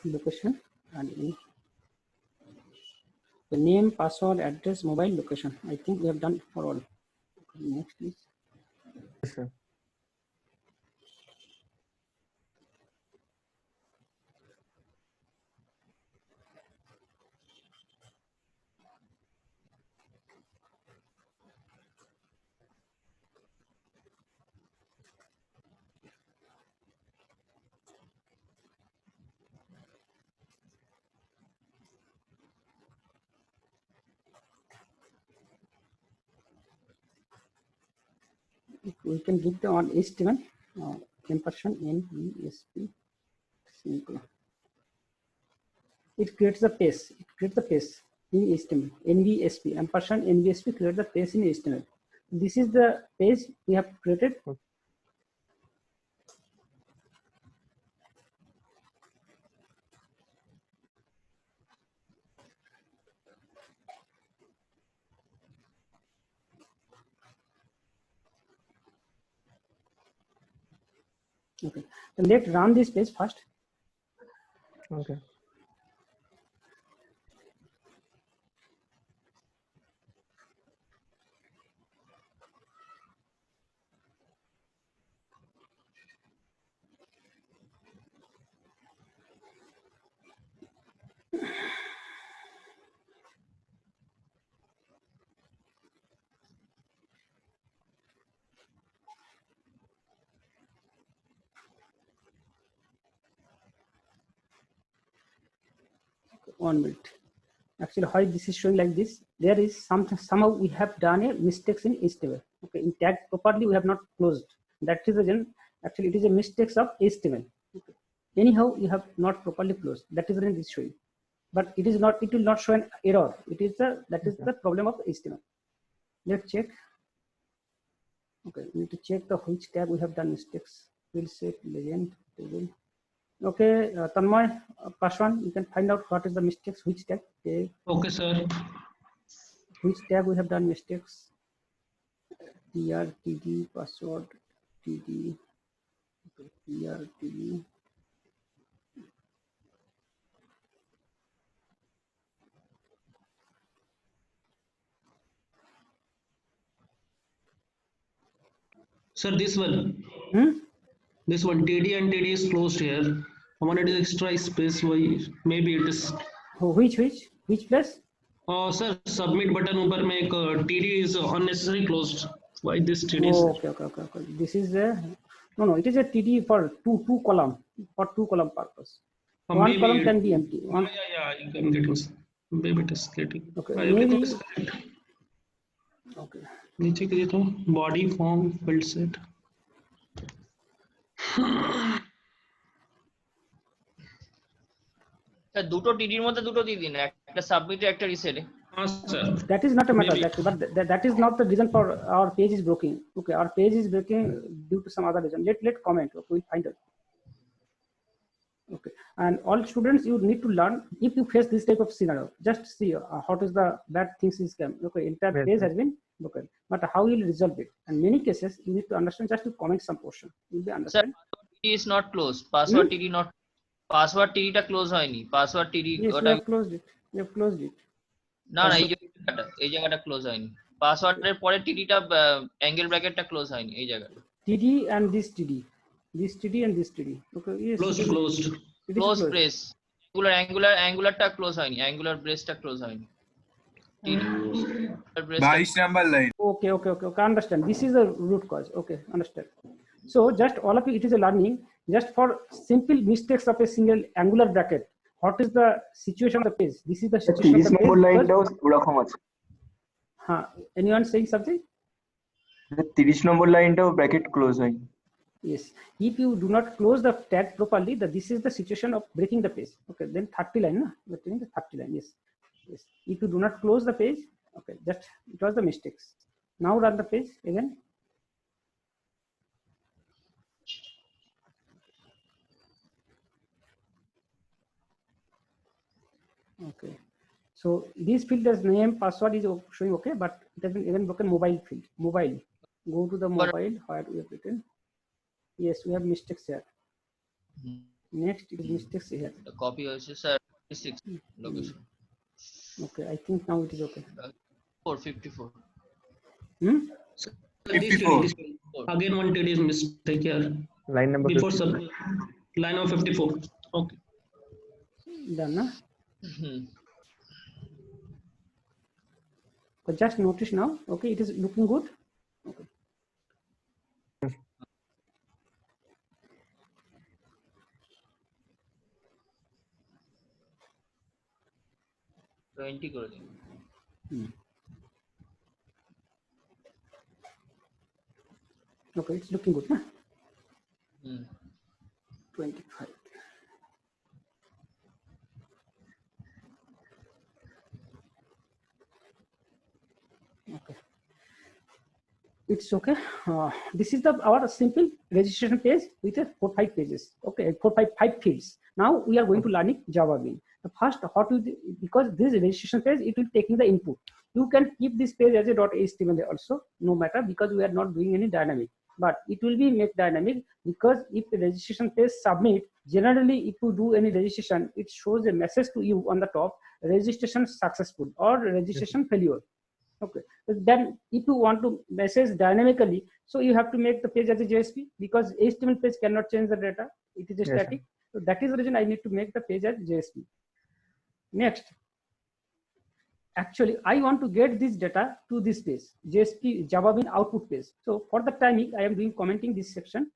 Location and the name, password, address, mobile, location. I think we have done for all. Next, please. Yes, sir. We can give the on HTML. ampersand NVSP simple. It creates the pace. It creates the pace in HTML. NVSP ampersand NVSP creates the pace in HTML. This is the page we have created. Okay, so let's run this page first. Okay. Okay, 1 minute. Actually, why this is showing like this? There is somehow we have done a mistakes in HTML. Okay, in tag properly we have not closed. That is the reason. Actually, it is a mistakes of HTML. Okay. Anyhow, you have not properly closed. That is the reason it is showing. But it is not. It will not show an error. It is the problem of HTML. Let's check. Okay, we need to check the which tag we have done mistakes. We'll set legend table. Okay, Tanmay, Paswan, you can find out what is the mistakes, which tag, Okay, sir. which tag we have done mistakes. TR, TD, password, TD, okay, TR, TD. Sir, this one. Hmm? This one TD and TD is closed here. I wanted extra space. Why? Maybe it is. Oh, which place? Sir, submit button ऊपर में एक TD is unnecessary closed. Why this TD? Oh, okay. This is a no. It is a TD for two column purpose. One column can be empty. One. Yeah, you can get it. Maybe it is getting. Okay, Everything maybe. is correct. Okay. नीचे करिए तो body form field set. Sir দুটো টিডির মধ্যে দুটো দিয়ে দিন, একটা submit একটা রিসেটে। हाँ sir. That is not a matter. Maybe. That is not the reason for our page is broken. Okay, our page is breaking due to some other reason. Let comment. Okay, we find out. Okay, and all students, you need to learn. If you face this type of scenario, just see what is the bad things is come. Okay, entire Yes, page sir. has been broken, but how you will resolve it? And many cases you need to understand. Just to comment some portion, you will sir understand. টিডি is not close, password টিডি not, password টিডিটা close হয়নি, password টিডি Yes, we ওটা have closed it. We have closed it. না এই জায়গাটা close হয়নি, পাসওয়ার্ডের পরে টিডিটা অ্যাঙ্গেল ব্র্যাকেটটা ক্লোজ হয়নি এই জায়গাটা। TD and this TD and this TD. Okay, yes. Closed. It is close closed. Brace, অ্যাঙ্গুলারটা ক্লোজ হয়নি, অ্যাঙ্গুলার ব্রেসটা ক্লোজ হয়নি। TD brace 22 number line. Okay. Understand. This is the root cause. Okay, understand. So just all of you, it is a learning. Just for simple mistakes of a single angular bracket, what is the situation of the page? This is the situation of the page. লাইনটাও ওরকম আছে। Anyone saying something? 30 নম্বর লাইনটাও bracket close হয়। Yes. If you do not close the tag properly, this is the situation of breaking the page. Okay. Then 30 line. No? We're telling the 30 line. Yes. If you do not close the page, okay, just it was the mistakes. Now run the page again. Okay. So this field as name, password is showing okay, but it has been even broken mobile field. Mobile. Go to the mobile where we have written. Yes, we have mistakes here. Next it is mistakes here. Copy হয়েছে sir 56 location. Okay, I think now it is okay. 454 Hmm? This TD. Again one TD is mistake here. Line number Before 50. sub line of 54. Okay. Done, na? Hmm So just notice now. Okay, it is looking good. Okay. 20 করে দিন। Okay, it's looking good, na? Hmm. 25. Okay. It's okay. This is our simple registration page with a 4-5 pages. Okay, 4-5 fields. Now we are going to learning Java Bean. The first, because this registration page, it will taking the input. You can keep this page as a .html also, no matter, because we are not doing any dynamic. But it will be made dynamic because if the registration page submit, generally if you do any registration, it shows a message to you on the top, registration successful or registration failure. Okay, then if you want to message dynamically, so you have to make the page as a JSP, because HTML page cannot change the data, it is a static. So that is the reason I need to make the page as JSP. Next, actually I want to get this data to this page, JSP Java Bean output page. So for the timing, I am doing commenting this section.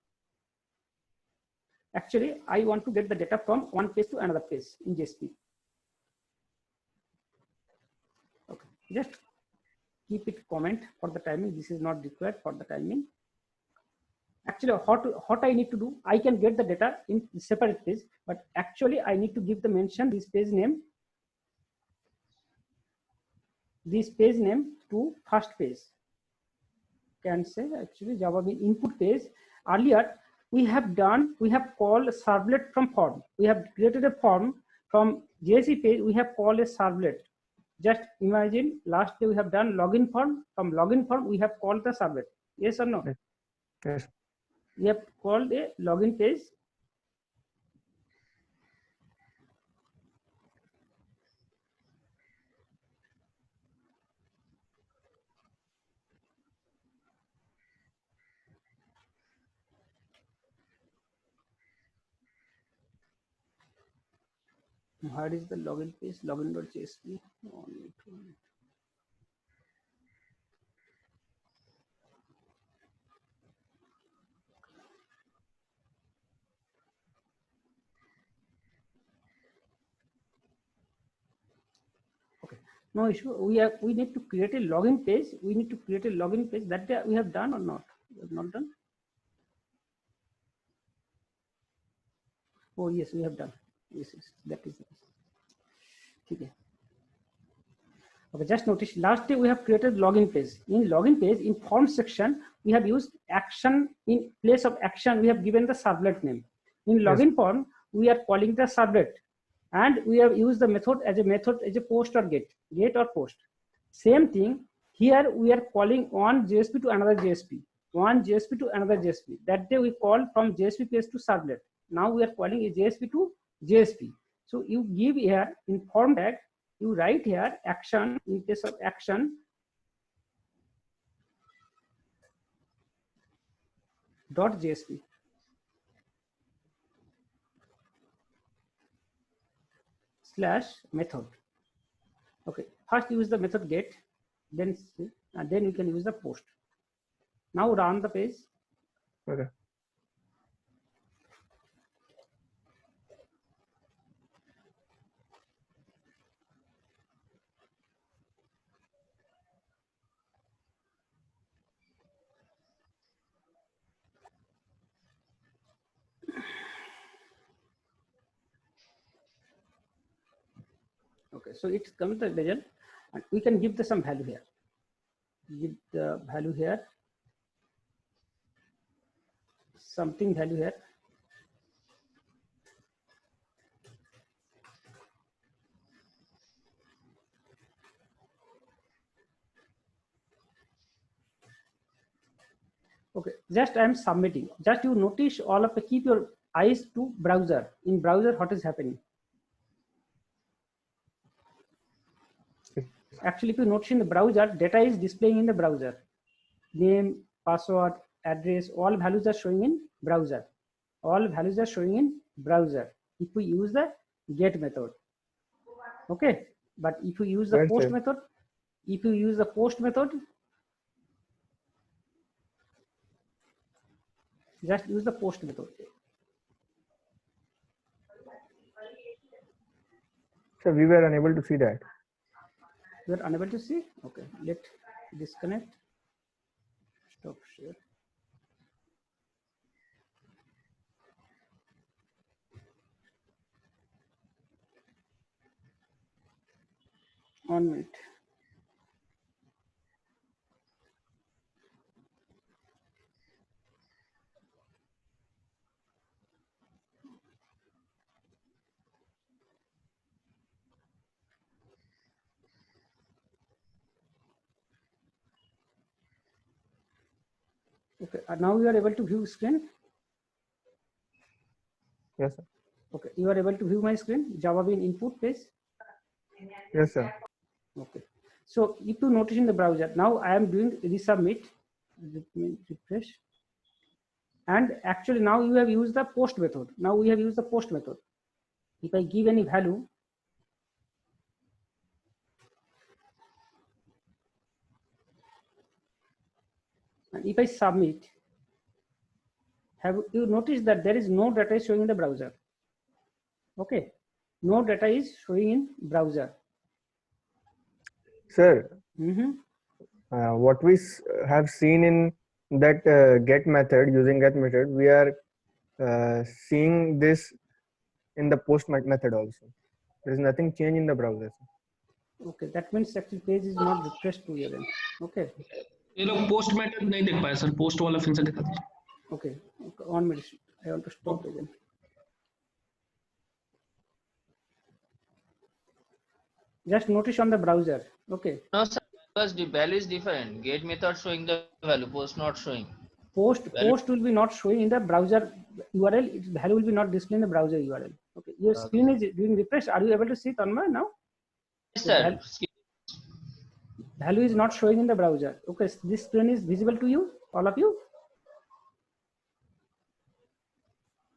Actually, I want to get the data from one page to another page in JSP. Okay, just keep it comment for the timing. This is not required for the timing. Actually, what I need to do, I can get the data in separate page, but actually I need to give the mention this page name to first page. Can say actually Java Bean input page. Earlier we have called servlet from form. We have created a form from JSP page. We have called a servlet. Just imagine last day we have done login form. From login form we have called the servlet. Yes or no? Yes. We have called a login page. Where is the login page? Login.jsp. Okay, no issue. We need to create a login page. We need to create a login page. That we have done or not? We have not done. Oh yes, we have done. Yes, that is. Okay. Okay, just notice last day we have created login page. In login page, in form section, we have used action. In place of action, we have given the servlet name. In login form, we are calling the servlet, and we have used the method as a post or get or post. Same thing here, we are calling one JSP to another JSP, one JSP to another JSP. That day we call from JSP page to servlet. Now we are calling a JSP to JSP. So you give here in form tag, you write here action. In case of action, dot JSP slash method. Okay, first use the method get, then you can use the post. Now run the page. Okay. Okay, so it's coming to the result, and we can give the some value here. Give the value here, something value here. Okay, just I am submitting. Just you notice all of the, keep your eyes to browser. In browser, what is happening? Actually, if you notice in the browser, data is displaying in the browser. Name, password, address, all values are showing in browser. All values are showing in browser. If we use the get method, okay. But if you use the post method, just use the post method. So we were unable to see that. We are unable to see. Okay, let disconnect. Stop share. 1 minute. Okay, now you are able to view screen. Yes, sir. Okay, you are able to view my screen, Java Bean input page. Yes, sir. Okay, so if you notice in the browser, now I am doing resubmit. Let me refresh. And actually now you have used the post method. Now we have used the post method. If I give any value, and if I submit, have you noticed that there is no data showing in the browser? Okay, no data is showing in browser. Sir, Mhm. what we have seen in that get method, using get method, we are seeing this in the post method also. There is nothing change in the browser. Okay, that means actually page is not refreshed to you then. Okay, ये लोग post method नहीं देख पाए sir, post वाला फिर से दिखा दीजिए. okay, 1 minute. I want to stop again. Just notice on the browser. Okay, No, sir, because the value is different. Get method showing the value, post not showing. post will be not showing in the browser URL. Its value will be not displayed in the browser URL. Okay, your screen is doing refresh. Are you able to see Tanmay now? Yes, The sir. value is not showing in the browser. Okay, this screen is visible to you, all of you?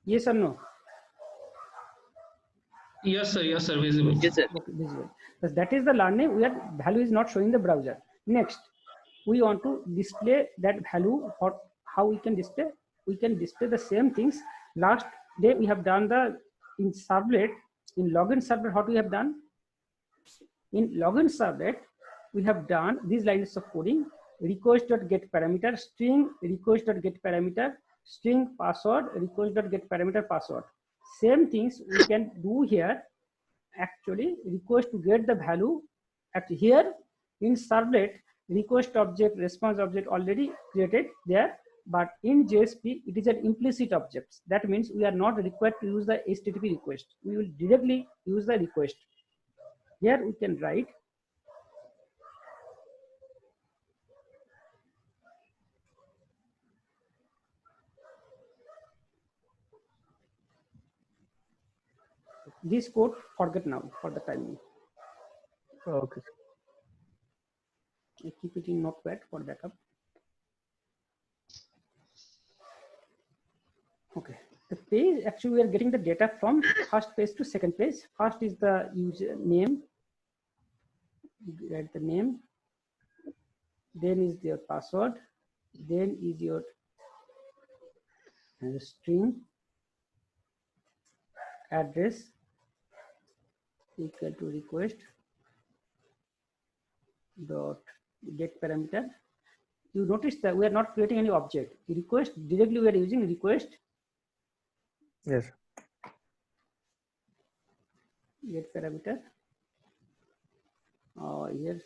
Yes or no? Yes sir, visible. Yes, sir. Okay, visible. Because that is the learning where value is not showing the browser. Next, we want to display that value. Or how we can display? We can display the same things. Last day we have done the in servlet, in login servlet. What we have done? In login servlet, we have done these lines of coding: request.get parameter, string request.get parameter, string password, request.get parameter password. Same things we can do here. Actually, request to get the value at here in servlet, request object, response object already created there, but in JSP it is an implicit object. That means we are not required to use the HTTP request. We will directly use the request. Here we can write this code. Forget now for the timing. Okay. I keep it in Notepad for backup. Okay, the page, actually we are getting the data from first page to second page. First is the user name, write the name, then is your password, then is your string, address equal to request dot get parameter. You notice that we are not creating any object. Request directly we are using request. Yes. Get parameter. Here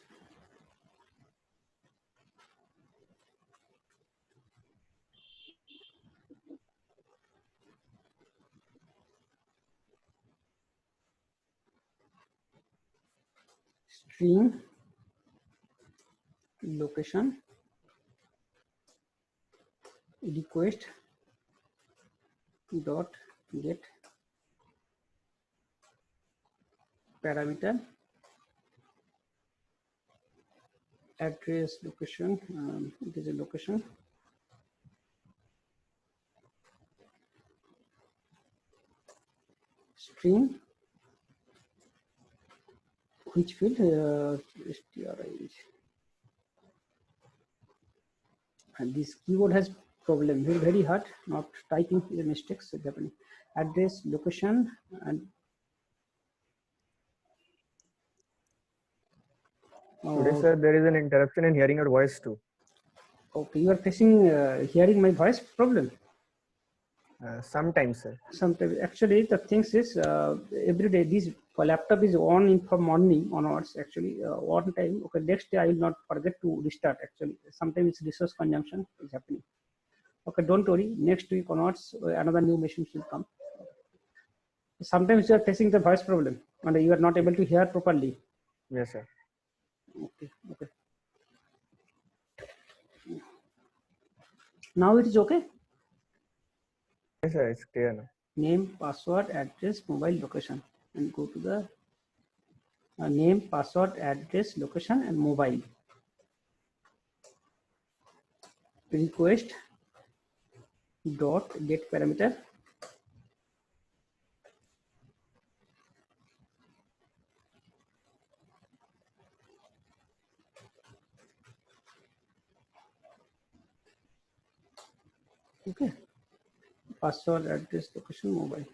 string location request dot get parameter, address location, it is a location, string, which field, string. And this keyboard has problem, very hard, not typing is a mistake, so happening. Address, location, and Today, sir, there is an interruption in hearing your voice too. okay, you are facing hearing my voice problem. Sometimes, sir. Sometimes actually the things is every day this laptop is on in from morning onwards. Actually, one time, okay, next day I will not forget to restart. Actually, sometimes it's resource consumption is happening. Okay, don't worry. Next week onwards, another new machine will come. Sometimes you are facing the voice problem and you are not able to hear properly. Yes, sir. Okay, okay. Now it is okay. Yes, sir. It's clear now. Name, password, address, mobile, location, and go to the name, password, address, location, and mobile. Request dot get parameter. Okay. Password, address, location, mobile.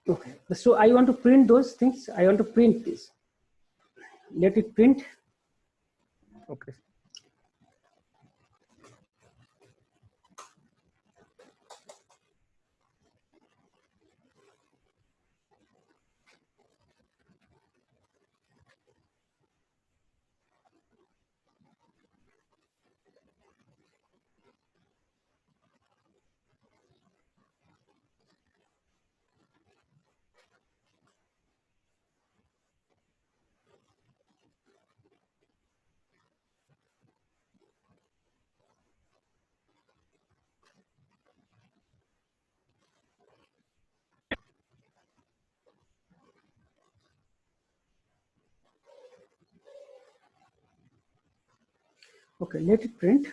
Okay. So I want to print those things. I want to print this. Let it print. Okay. Okay. Let it print.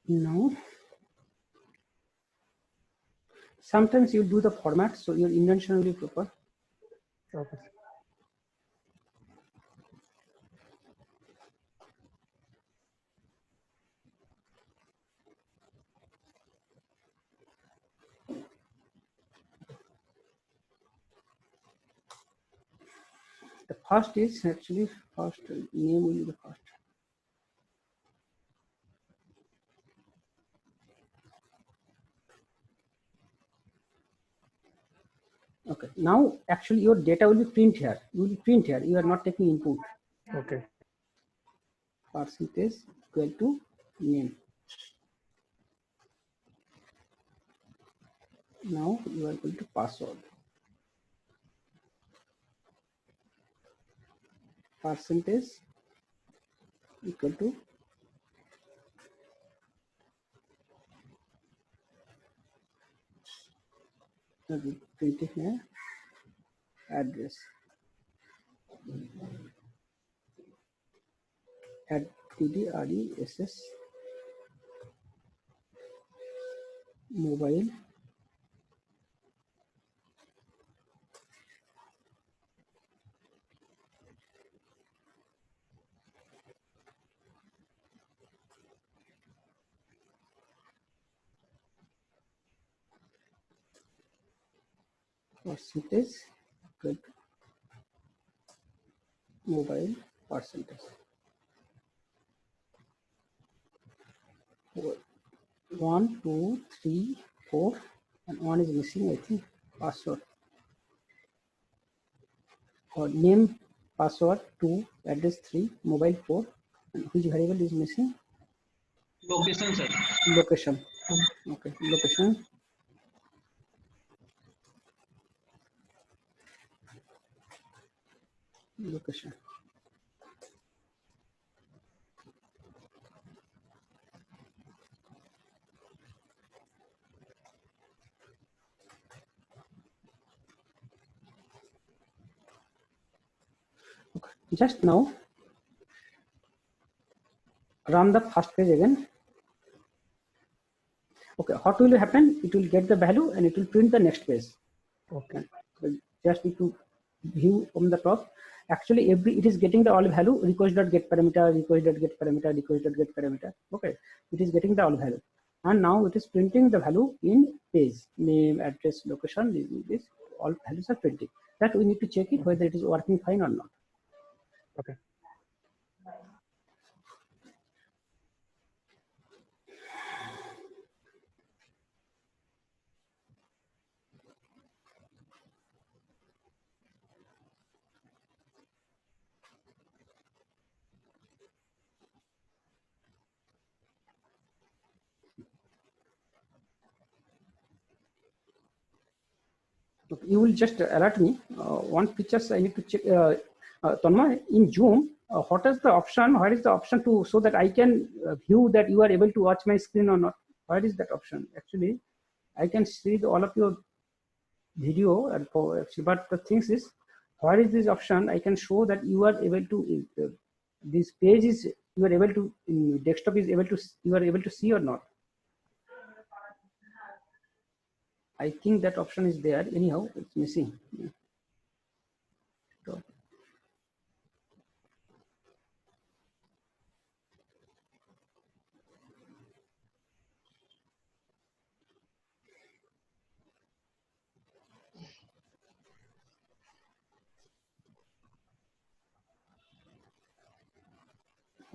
Now, sometimes you do the format, so your indentation will be proper. Okay. The first is actually first name will be the first. Okay. Now actually your data will be print here. You will print here. You are not taking input. Okay. Percentage equal to name. Now you are going to password. Percentage equal to printing here address. Add TDRESS mobile percentage equal to mobile percentage. 1, 2, 3, 4, and 1 is missing, I think, password. Or name, password 2, address 3, mobile 4, and which variable is missing? Location, sir. Location. Okay, location. Location. Okay. Just now, run the first page again. Okay, what will happen? It will get the value and it will print the next page. Okay. Just need to view from the top. Actually, it is getting the all value request.get parameter, request.get parameter, request.get parameter. Okay, it is getting the all value, and now it is printing the value in page name, address, location. This all values are printing. That we need to check it whether it is working fine or not. Okay. You will just alert me. One features I need to check. Tanmay, in Zoom, what is the option? Where is the option to so that I can view that you are able to watch my screen or not? Where is that option? Actually, I can see all of your video, and but the thing is, where is this option? I can show that you are able to. This page is you are able to. Desktop is able to. You are able to see or not? I think that option is there. Anyhow, it's missing. So,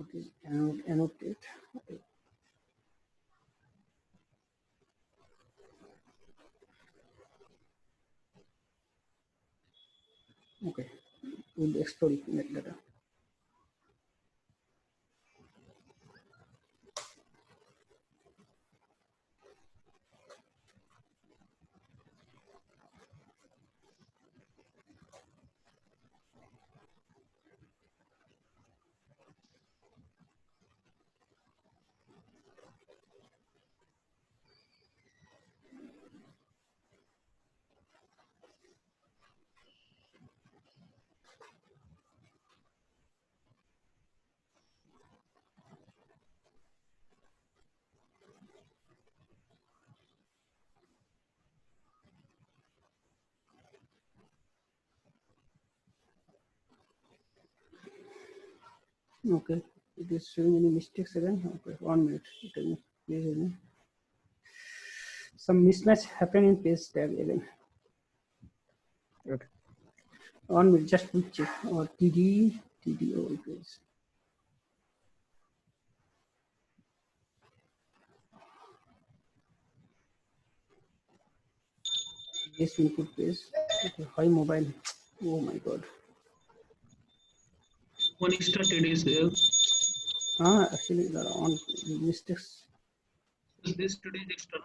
okay, annotate. Okay, we'll explore it later. Okay, it is showing any mistakes again. Okay, 1 minute. Okay, please again. Some mismatch happen in page tag again. Okay. 1 minute, just to check. Or TDO page. This input page. Okay, high mobile. Oh my god. One extra TD is there. Actually, there are on mistakes. This TD is extra.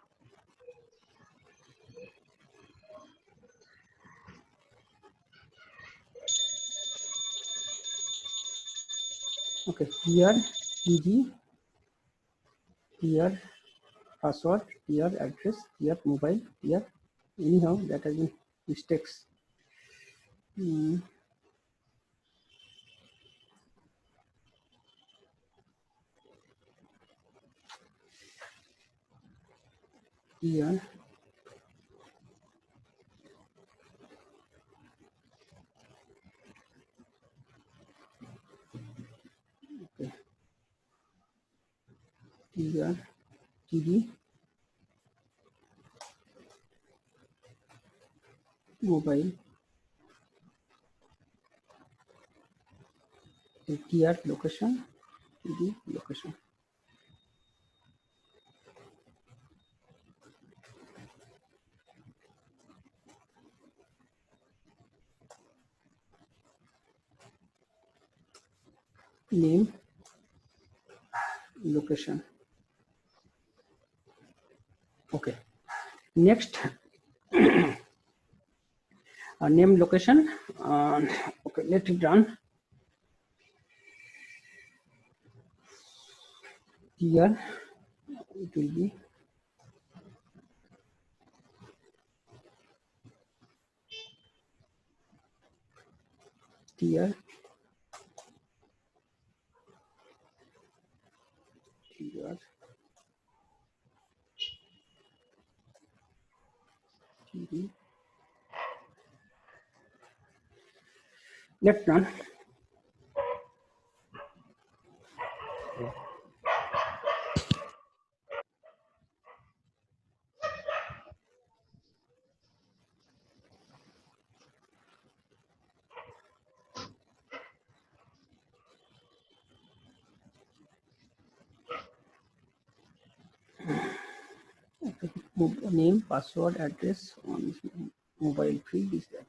Okay, here TD, here password, here address, here mobile, here. Anyhow, that has been mistakes. Here. Okay. Here, TD, mobile, TR location, TD location. Name, location. Okay. Next, name, location. Okay, let it run. Here, it will be TR TR, TD. Let's run. Name, password, address on mobile field is there.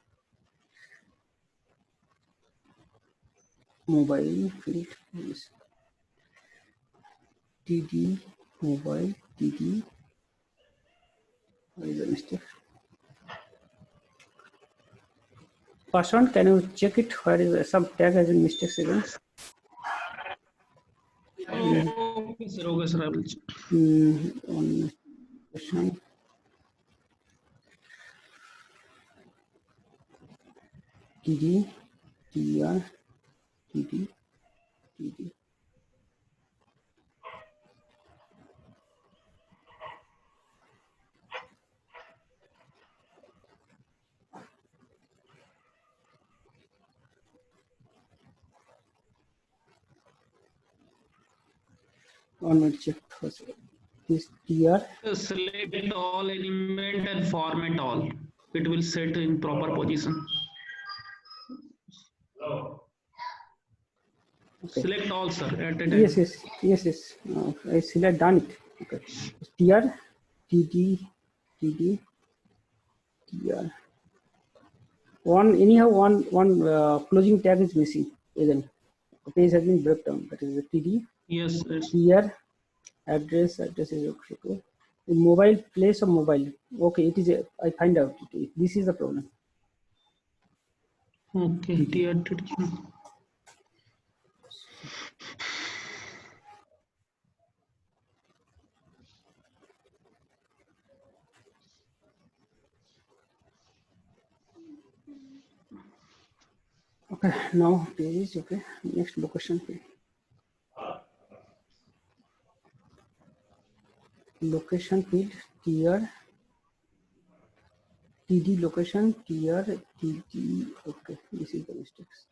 Mobile field is TD mobile TD. What is the mistake? Password, can you check it? Where is some tag has been mistakes again? Okay, sir. Okay, sir. I will check. On question. TD, TR, TD, TD. One minute, check first. This TR. Select all element and format all. It will set in proper position. Okay. Select all, sir. At a time. Yes. I select done it. Okay. TR, TD, TD, TR. One closing tag is missing again. The page has been broken down. That is the TD. Yes. TR, address is okay. The mobile, place of mobile. Okay, it is. I find out. This is the problem. Okay. TR. Okay, now page is okay. Next location field. Location field TR, TD location TR, TD. Okay, this is the mistakes.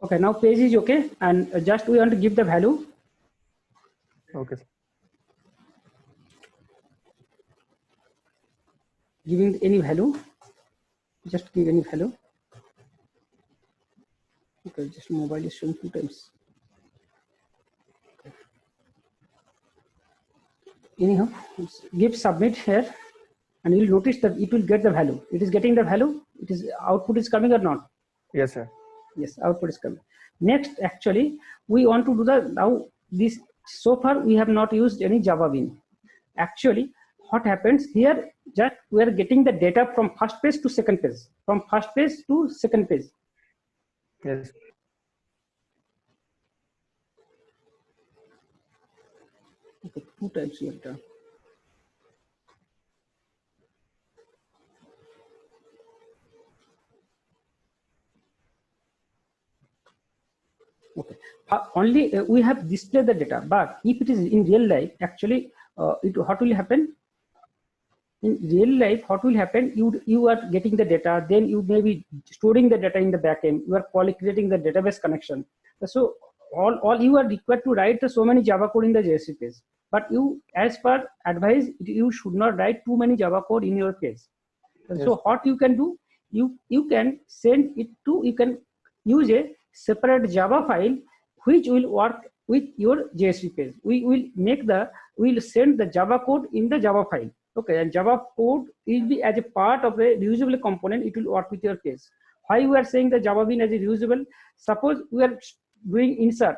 Okay, now page is okay, and just we want to give the value. Okay. Giving any value, just give any value. Okay, just mobile is shown 2 times. Okay. Anyhow, give submit here, and you'll notice that it will get the value. It is getting the value. It is output is coming or not? Yes, sir. Yes, output is coming. Next, actually, we want to do the now this. So far, we have not used any Java Bean. Actually, what happens here? Just we are getting the data from first page to second page, from first page to second page. Yes. Okay, 2 times you have done. Okay, only we have displayed the data, but if it is in real life, actually, what will happen? In real life, what will happen? You are getting the data, then you may be storing the data in the backend. You are creating the database connection. So all you are required to write so many Java code in the JSP page. But you, as per advice, you should not write too many Java code in your page. Yes. So what you can do, you can send it to, you can use a separate Java file which will work with your JSP page. We'll send the Java code in the Java file. Okay, and Java code will be as a part of a reusable component. It will work with your page. Why we are saying the Java Bean as a reusable? Suppose we are doing insert,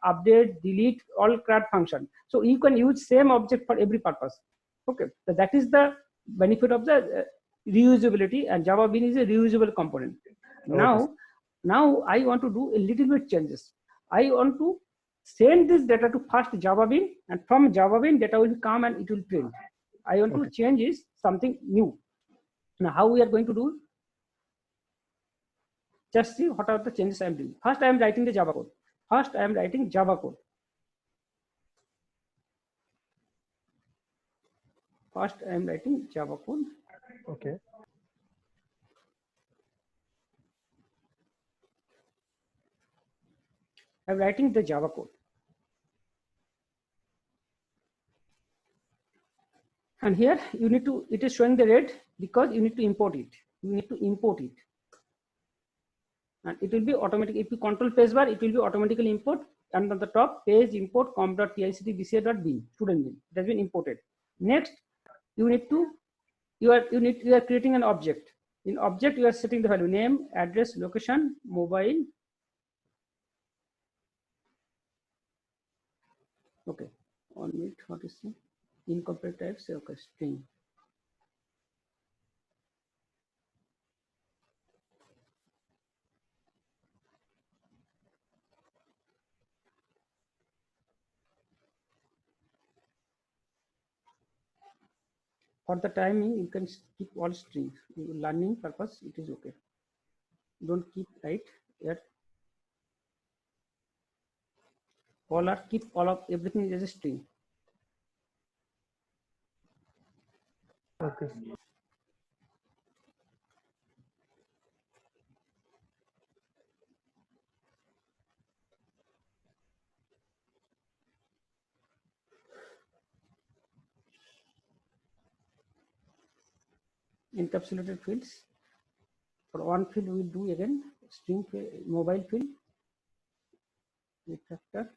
update, delete, all CRUD function. So you can use same object for every purpose. Okay, so that is the benefit of the reusability, and Java Bean is a reusable component. Okay. Now I want to do a little bit changes. I want to send this data to first Java Bean, and from Java Bean data will come and it will print. I want to change is something new. Now how we are going to do? Just see what are the changes I am doing. First, I am writing the Java code. First, I am writing Java code. First, I am writing Java code. Okay. I am writing the Java code. And here you need to, it is showing the red because you need to import it. You need to import it. And it will be automatic. If you control space bar, it will be automatically import. And on the top, page import comp.ticdca.bin, student bin. It has been imported. Next, you need to, you are creating an object. In object, you are setting the value name, address, location, mobile. Okay. 1 minute. What is the incomplete types? Okay, string. For the timing, you can keep all strings. Learning purpose, it is okay. Don't keep right here. All are, keep all of everything as a string. Okay. Encapsulated fields. For one field, we will do again string field, mobile field, refactor.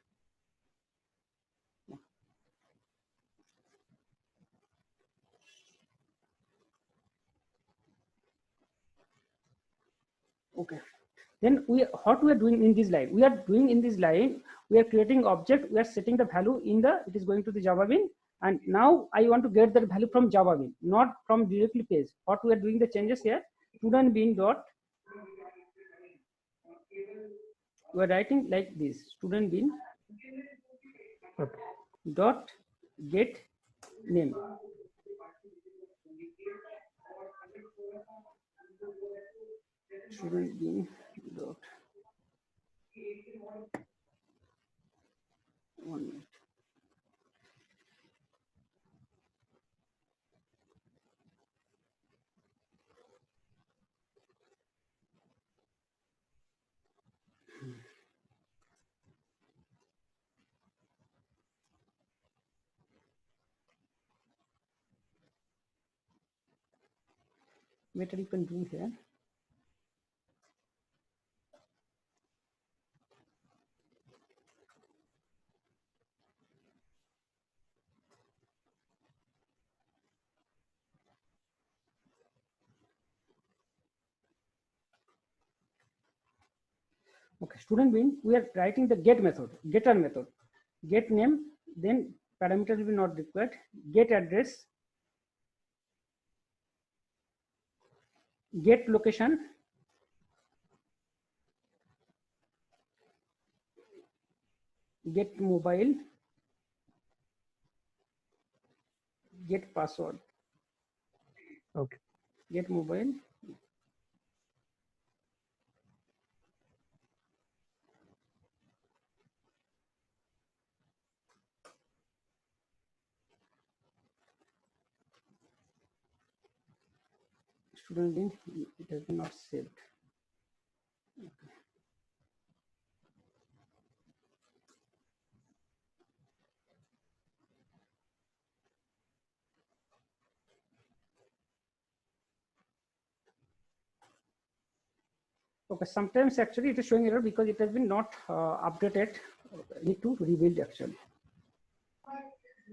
Okay. Then what we are doing in this line? We are doing in this line, we are creating object, we are setting the value in the, it is going to the Java bin. And now I want to get that value from Java bin, not from directly page. What we are doing the changes here, student bin dot, we are writing like this, student bin dot get name. Student bin dot 1 minute. Better you can do here. Okay, student bin, we are writing the get method, getter method, get name, then parameter will be not required, get address, get location, get mobile, get password. Okay. Get mobile. Student bin, it has been not saved. Okay. Okay, sometimes actually it is showing error because it has been not updated. Need to rebuild actually.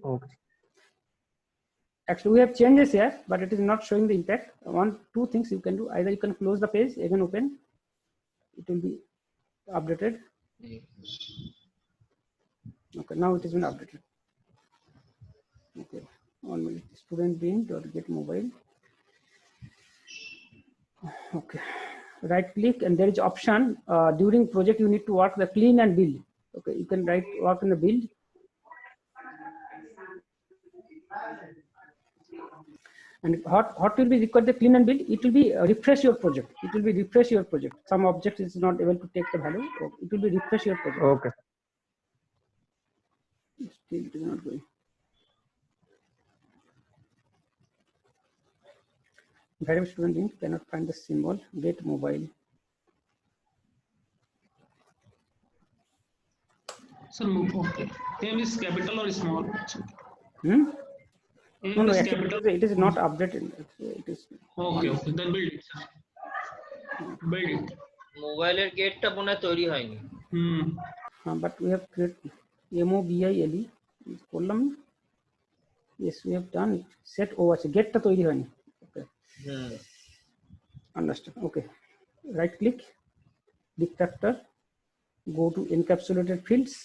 Okay. Actually, we have changes here, but it is not showing the impact. Two things you can do. Either you can close the page, again open. It will be updated. Okay, now it has been updated. Okay, 1 minute. Student bin dot get mobile. Okay, right click and there is option during project you need to work the clean and build. Okay, you can work in the build. And what will be required the clean and build? It will be refresh your project. It will be refresh your project. Some object is not able to take the value. It will be refresh your project. Okay. Still it is not going. Variable student link cannot find the symbol. Get mobile. Sir, okay. M is capital or small? Hmm? M No, is actually capital. it is not updated. It is. Okay, okay. Then build it, sir. Build it. মোবাইলের গেটটা মনে হয় তৈরি হয়নি। But we have created MOBILE. করলাম। Yes, we have done it. Set O আছে গেটটা তৈরি হয়নি। Okay. Understand. Okay. Right click. Dictator. Go to encapsulated fields.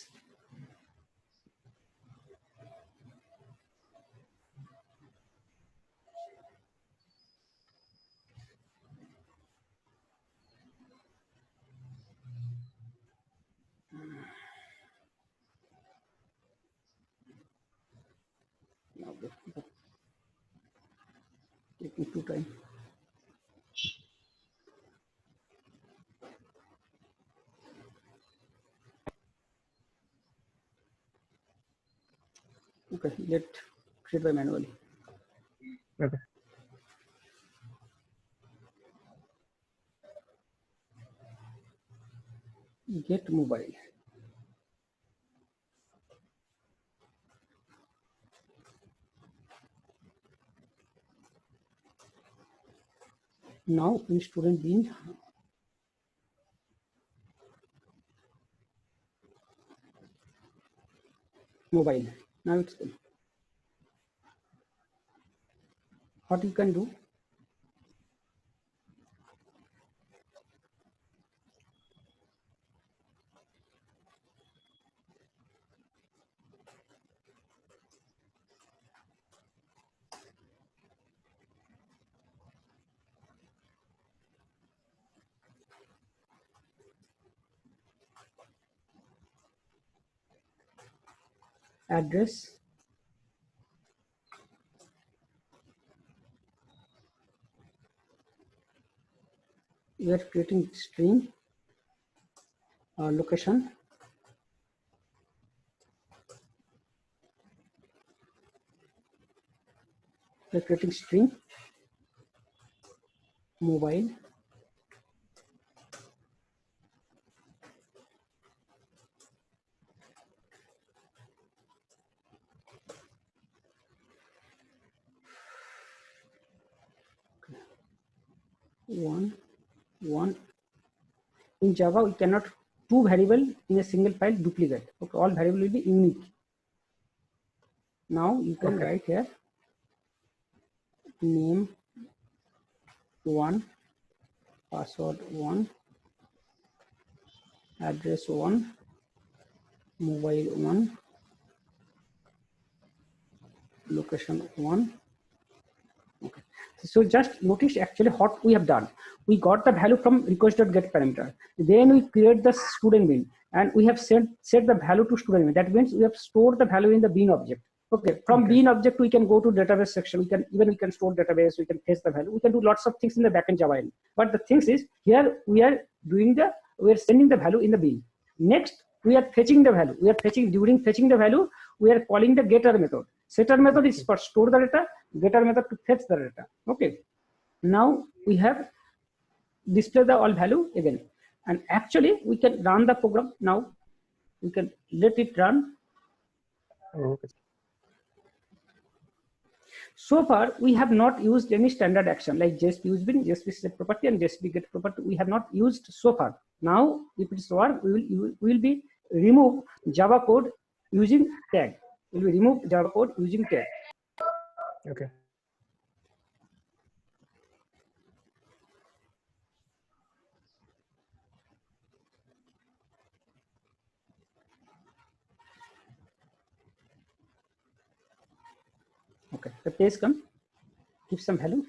Taking too time. Okay, let create by manually. Okay. Get mobile. Now in student bean, mobile. Now it's done. What you can do? Address. We are creating string location. We are creating string mobile. One. In Java, we cannot two variable in a single file duplicate. Okay, all variable will be unique. Now you can write here name 1, password 1, address 1, mobile 1, location 1. Okay. So just notice actually what we have done. We got the value from request.get parameter. Then we create the student bean and we have set the value to student bean. That means we have stored the value in the bean object. Okay. From bean object, we can go to database section. We can store database. We can fetch the value. We can do lots of things in the backend Java. But the thing is here we are sending the value in the bean. Next, we are fetching the value. During fetching the value, we are calling the getter method. Setter method is for store the data, getter method to fetch the data. Okay. Now we have display the all value again. And actually we can run the program now. We can let it run. Okay. So far, we have not used any standard action like JSP use bin, JSP set property, and JSP get property. We have not used so far. Now, if it's work, we will be remove Java code using tag. We will remove Java code using tag. Okay. Okay. The page come. Give some value.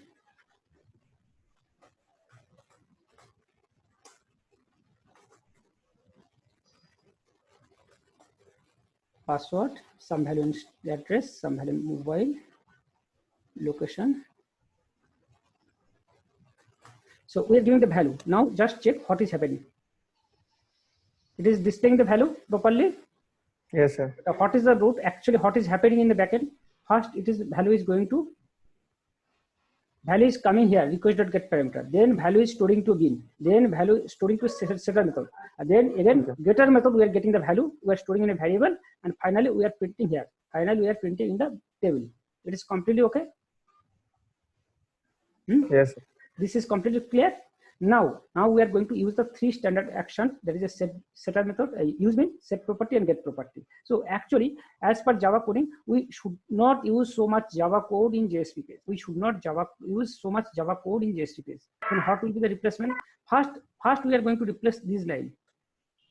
Password, some value in address, some value in mobile, location, So we are giving the value. Now just check what is happening. It is displaying the value properly. Yes, sir. What is the root? Actually, what is happening in the backend? First, it is value is going to value is coming here, request.get parameter. Then value is storing to bin. Then value is storing to setter method. And then again getter method, we are getting the value. We are storing in a variable, and finally we are printing here. Finally, we are printing in the table. It is completely okay. Yes, sir. This is completely clear. Now we are going to use the three standard actions. That is a setter method, use bin, set property, and get property. So actually, as per Java coding, we should not use so much Java code in JSP case. We should not use so much Java code in JSP case. Then what will be the replacement? First we are going to replace this line.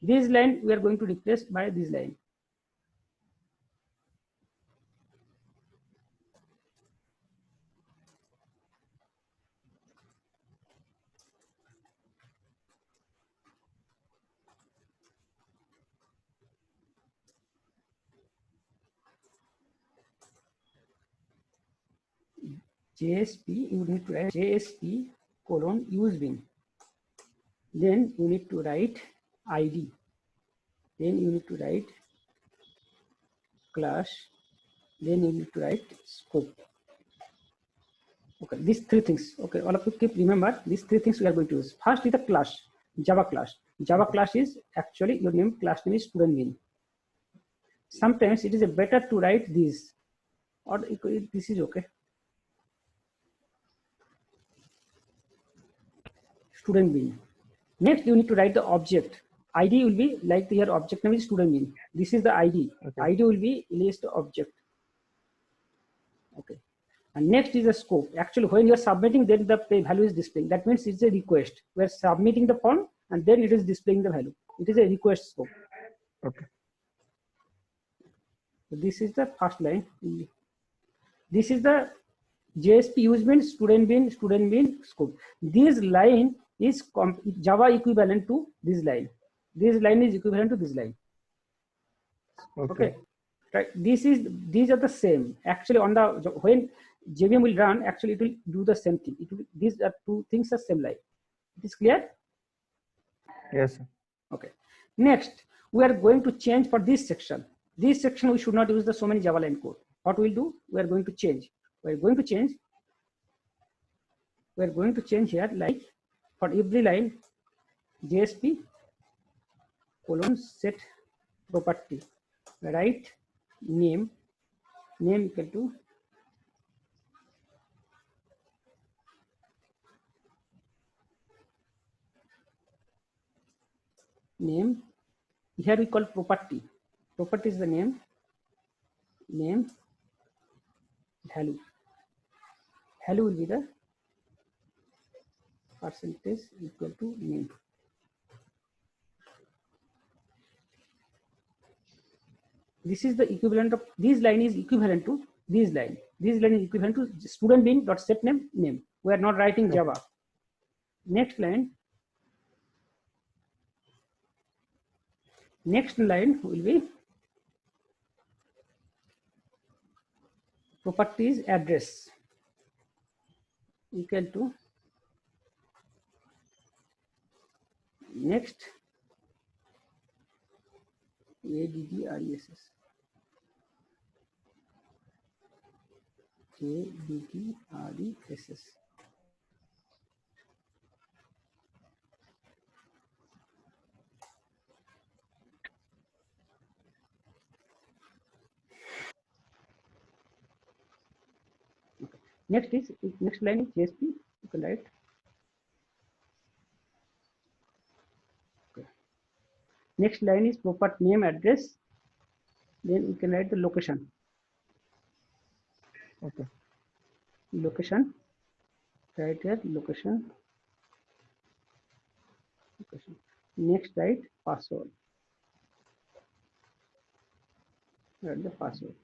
This line we are going to replace by this line. JSP, you need to write JSP colon use bin. Then you need to write ID. Then you need to write class. Then you need to write scope. Okay, these three things. Okay, all of you keep remember these three things we are going to use. First is the class, Java class. Java class is actually your name, class name is student bin. Sometimes it is better to write this, or this is okay. Student bin. Next, you need to write the object. ID will be like your object name is student bin. This is the ID. Okay. ID will be list object. Okay. And next is the scope. Actually, when you are submitting, then the value is displaying. That means it's a request. We are submitting the form, and then it is displaying the value. It is a request scope. Okay. So this is the first line. This is the JSP use bin, student bin, scope. This line is Java equivalent to this line. This line is equivalent to this line. Okay. Right. These are the same. Actually, on the when JVM will run, actually it will do the same thing. These are two things are same line. It is clear? Yes, sir. Okay. Next, we are going to change for this section. This section we should not use the so many Java line code. What we'll do? We are going to change. We are going to change here, like for every line JSP colon set property, right? Name equal to name. Here we call property. Property is the name value. Value will be the percentage equal to name. This is the equivalent of this line is equivalent to this line. This line is equivalent to student bin dot set name. We are not writing Java. Next line will be properties address equal to next address address. Next line is JSP. You can write. Okay. Next line is property name address. Then you can write the location. Okay. Location. Right here location. Next write password. Write the password.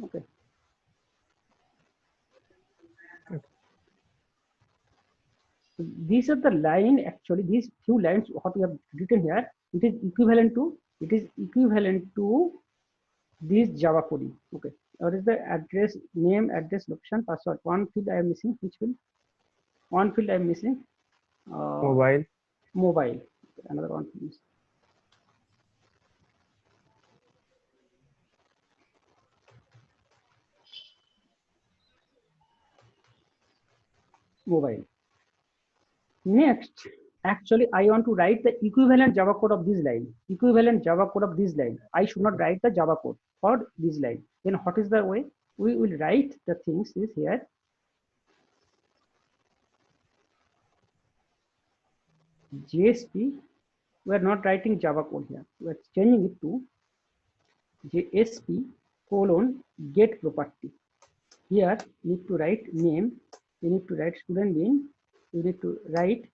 Okay. These are the line. Actually, these few lines what we have written here, it is equivalent to this Java coding. Okay. What is the address, name, address, location, password? One field I am missing. Which field? One field I'm missing. Mobile. Mobile. Another one field missing. Mobile. Next, actually, I want to write the equivalent Java code of this line. Equivalent Java code of this line. I should not write the Java code for this line. Then what is the way? We will write the things is here. JSP, we are not writing Java code here. We are changing it to JSP colon get property. Here you need to write name, you need to write student name, you need to write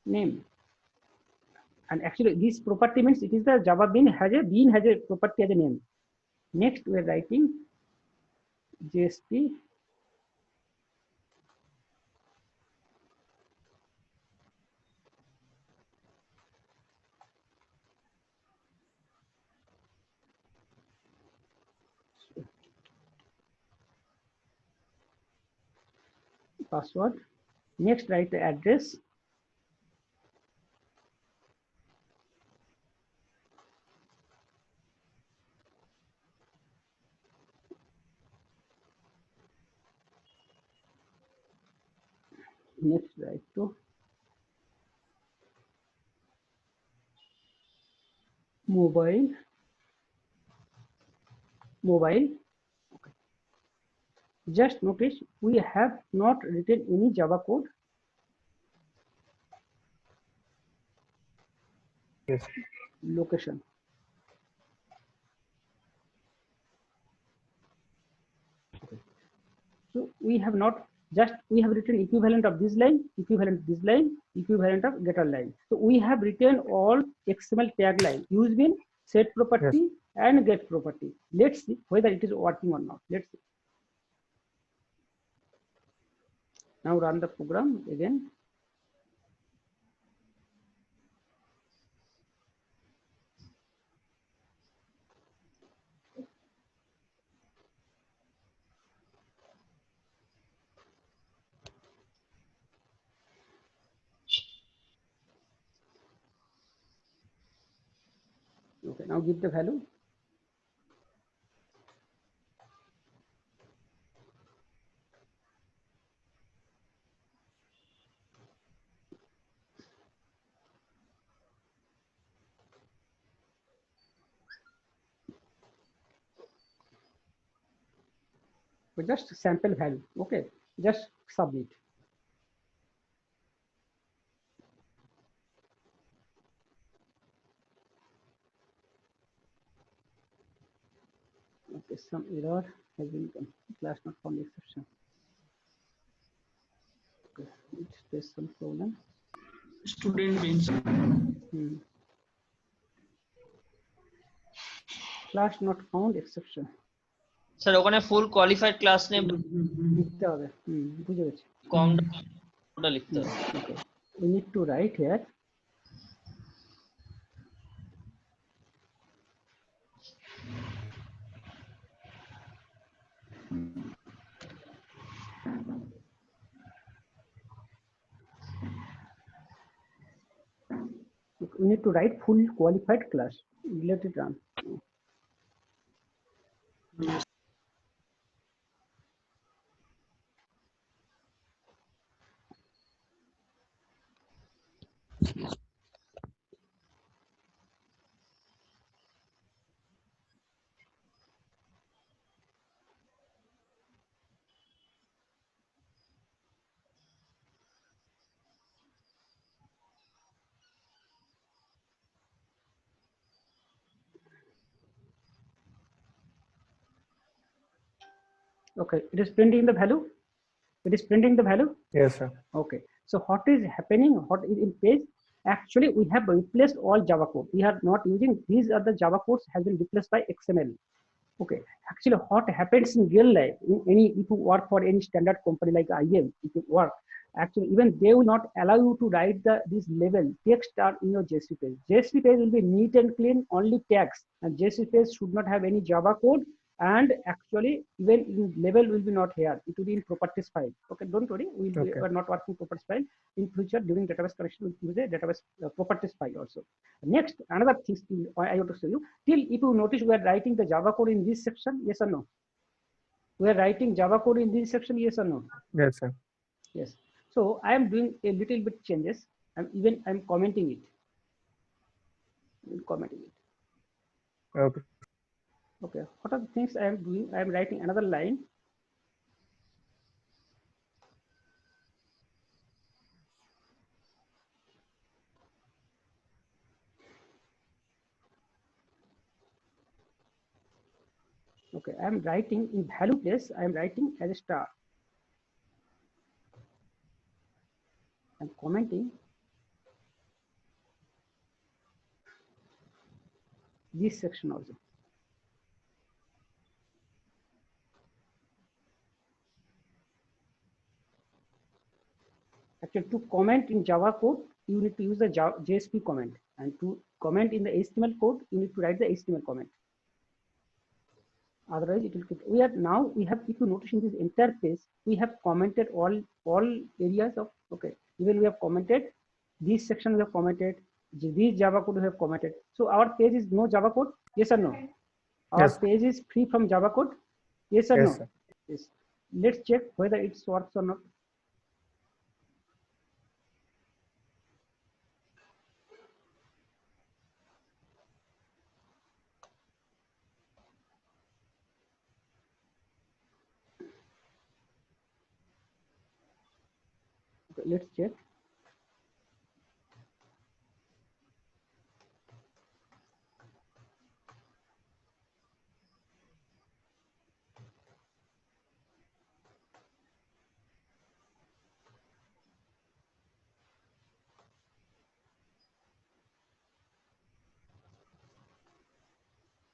name. And actually this property means it is the Java bean has a property as a name. Next we are writing JSP password. Next write the address. Next write to mobile. Okay. Just notice we have not written any Java code. Yes. Location. Okay. So we have not we have written equivalent of this line, equivalent of this line, equivalent of getter line. So we have written all XML tag line, use bin, set property, yes, and get property. Let's see whether it is working or not. Let's see. Now run the program again. Okay, now give the value. But just sample value. Okay, just submit. Okay, some error has been come. Class not found exception. Okay, there's some problem. Student means Class not found exception. Sir ওখানে ফুল qualified class name লিখতে হবে। বুঝে গেছি। কমটা লিখতে হবে। Okay, we need to write here. We need to write full qualified class. Let it run. Okay, it is printing the value. It is printing the value. Yes, sir. Okay, so what is happening? What is in page? Actually, we have replaced all Java code. We are not using these are the Java codes has been replaced by XML. Okay, actually, what happens in real life? If you work for any standard company like IBM, if you work, actually even they will not allow you to write this level text are in your JSP page. JSP page will be neat and clean, only tags, and JSP page should not have any Java code and actually even in label will be not here, it will be in properties file. Okay, don't worry, we are not working properties file. In future during database connection we'll use a database properties file also. Next, another thing I want to show you, till if you notice we are writing the Java code in this section, yes or no? We are writing Java code in this section, yes or no? Yes, sir. Yes. So I am doing a little bit changes. I'm commenting it. Commenting it. Okay. Okay. What are the things I am doing? I am writing another line. Okay. I am writing in value place. I am writing as a star. I'm commenting this section also. Actually, to comment in Java code, you need to use the JSP comment, and to comment in the HTML code, you need to write the HTML comment. Otherwise, it will get. We have. If you notice in this entire page, we have commented all areas of. Okay, even we have commented this section. We have commented this Java code. We have commented. So our page is no Java code. Yes or no? Our page is free from Java code. Yes or no? Sir. Yes. Let's check whether it works or not. Okay, let's check.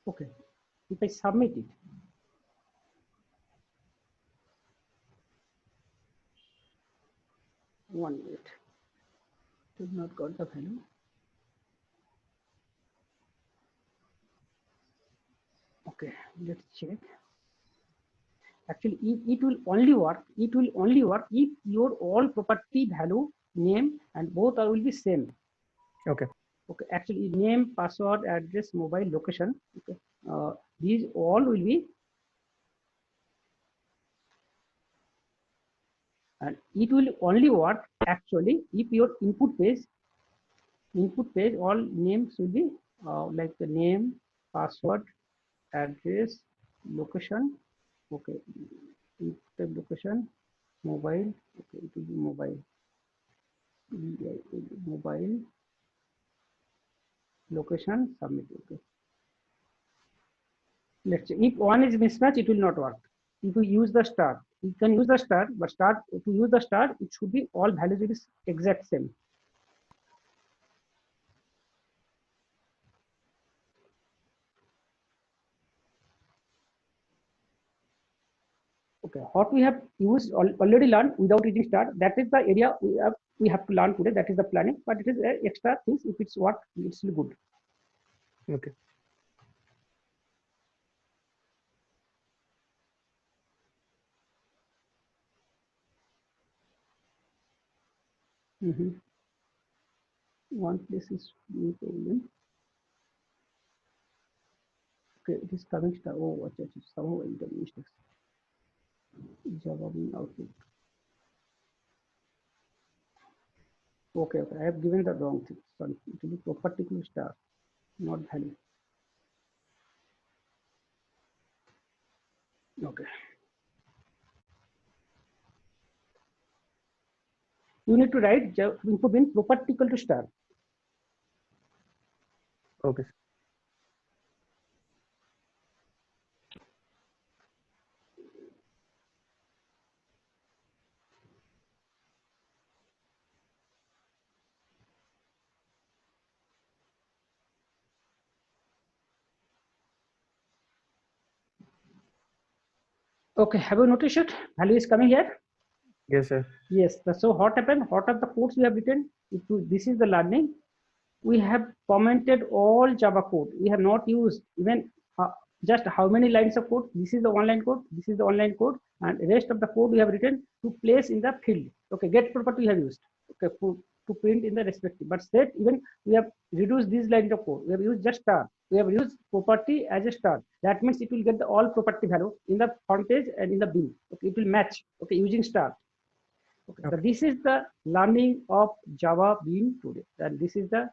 Okay, if I submit it, one minute, did not got the value. Okay, let's check. Actually, it will only work. It will only work if your all property value, name, and both are will be same. Okay. Okay. Actually, name, password, address, mobile, location. Okay. These all will be, and it will only work actually if your input page, all names will be like the name, password, address, location. Okay, type location, mobile. Okay, it will be mobile, location, submit. Okay, let's see. If one is mismatch, it will not work. If you use the star, you can use the star, but if you use the star, it should be all values will be exact same. Okay, what we have used already learned without using star, that is the area we have to learn today. That is the planning, but it is extra things. If it's work, it's still good. Okay. One place is no problem. Okay, it is coming star. Oh, somehow in the mistakes. Java being output. Okay, I have given the wrong thing. Sorry, it will be property star, not value. Okay. You need to write info bin property equal to star. Okay. Okay, have you noticed it? Value is coming here. Yes, sir. Yes. So what happened? What are the codes we have written? This is the learning. We have commented all Java code. We have not used even just how many lines of code. This is the one-line code. This is the one-line code, and rest of the code we have written to place in the field. Okay, get property we have used. Okay, to print in the respective. But set, even we have reduced these lines of code. We have used just star. We have used property as a star. That means it will get the all property value in the front page and in the bin. Okay, it will match. Okay, using star. Okay, so this is the learning of Java Bean today. And this is the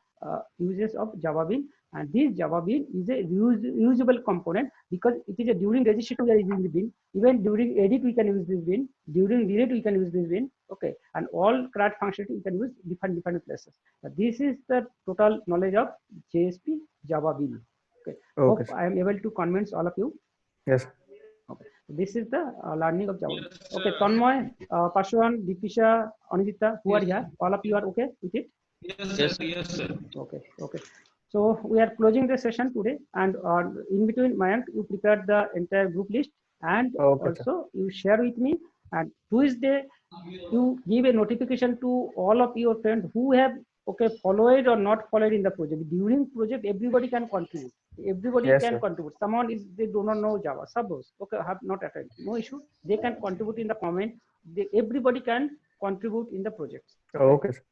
uses of Java Bean. And this Java Bean is a reusable component because it is a during registration we are using the bin. Even during edit we can use this bin. During delete we can use this bin. Okay, and all CRUD functionality we can use different places. So this is the total knowledge of JSP Java Bean. Okay, Okay. hope I am able to convince all of you. Yes. Okay, this is the learning of Java. Okay, Tanmoy, Parshuan, Dipisha, Anidita, who are here, all of you are okay with it? Yes, sir. Yes, sir. Okay, okay. So we are closing the session today, and in between, Mayank, you prepared the entire group list, and Okay, also you share with me. And Tuesday, you give a notification to all of your friends who have followed or not followed in the project. During project, everybody can contribute. Everybody Yes, can sir. contribute. Someone is they do not know Java, suppose have not attended, no issue. They can contribute in the comment. Everybody can contribute in the project. Okay, sir.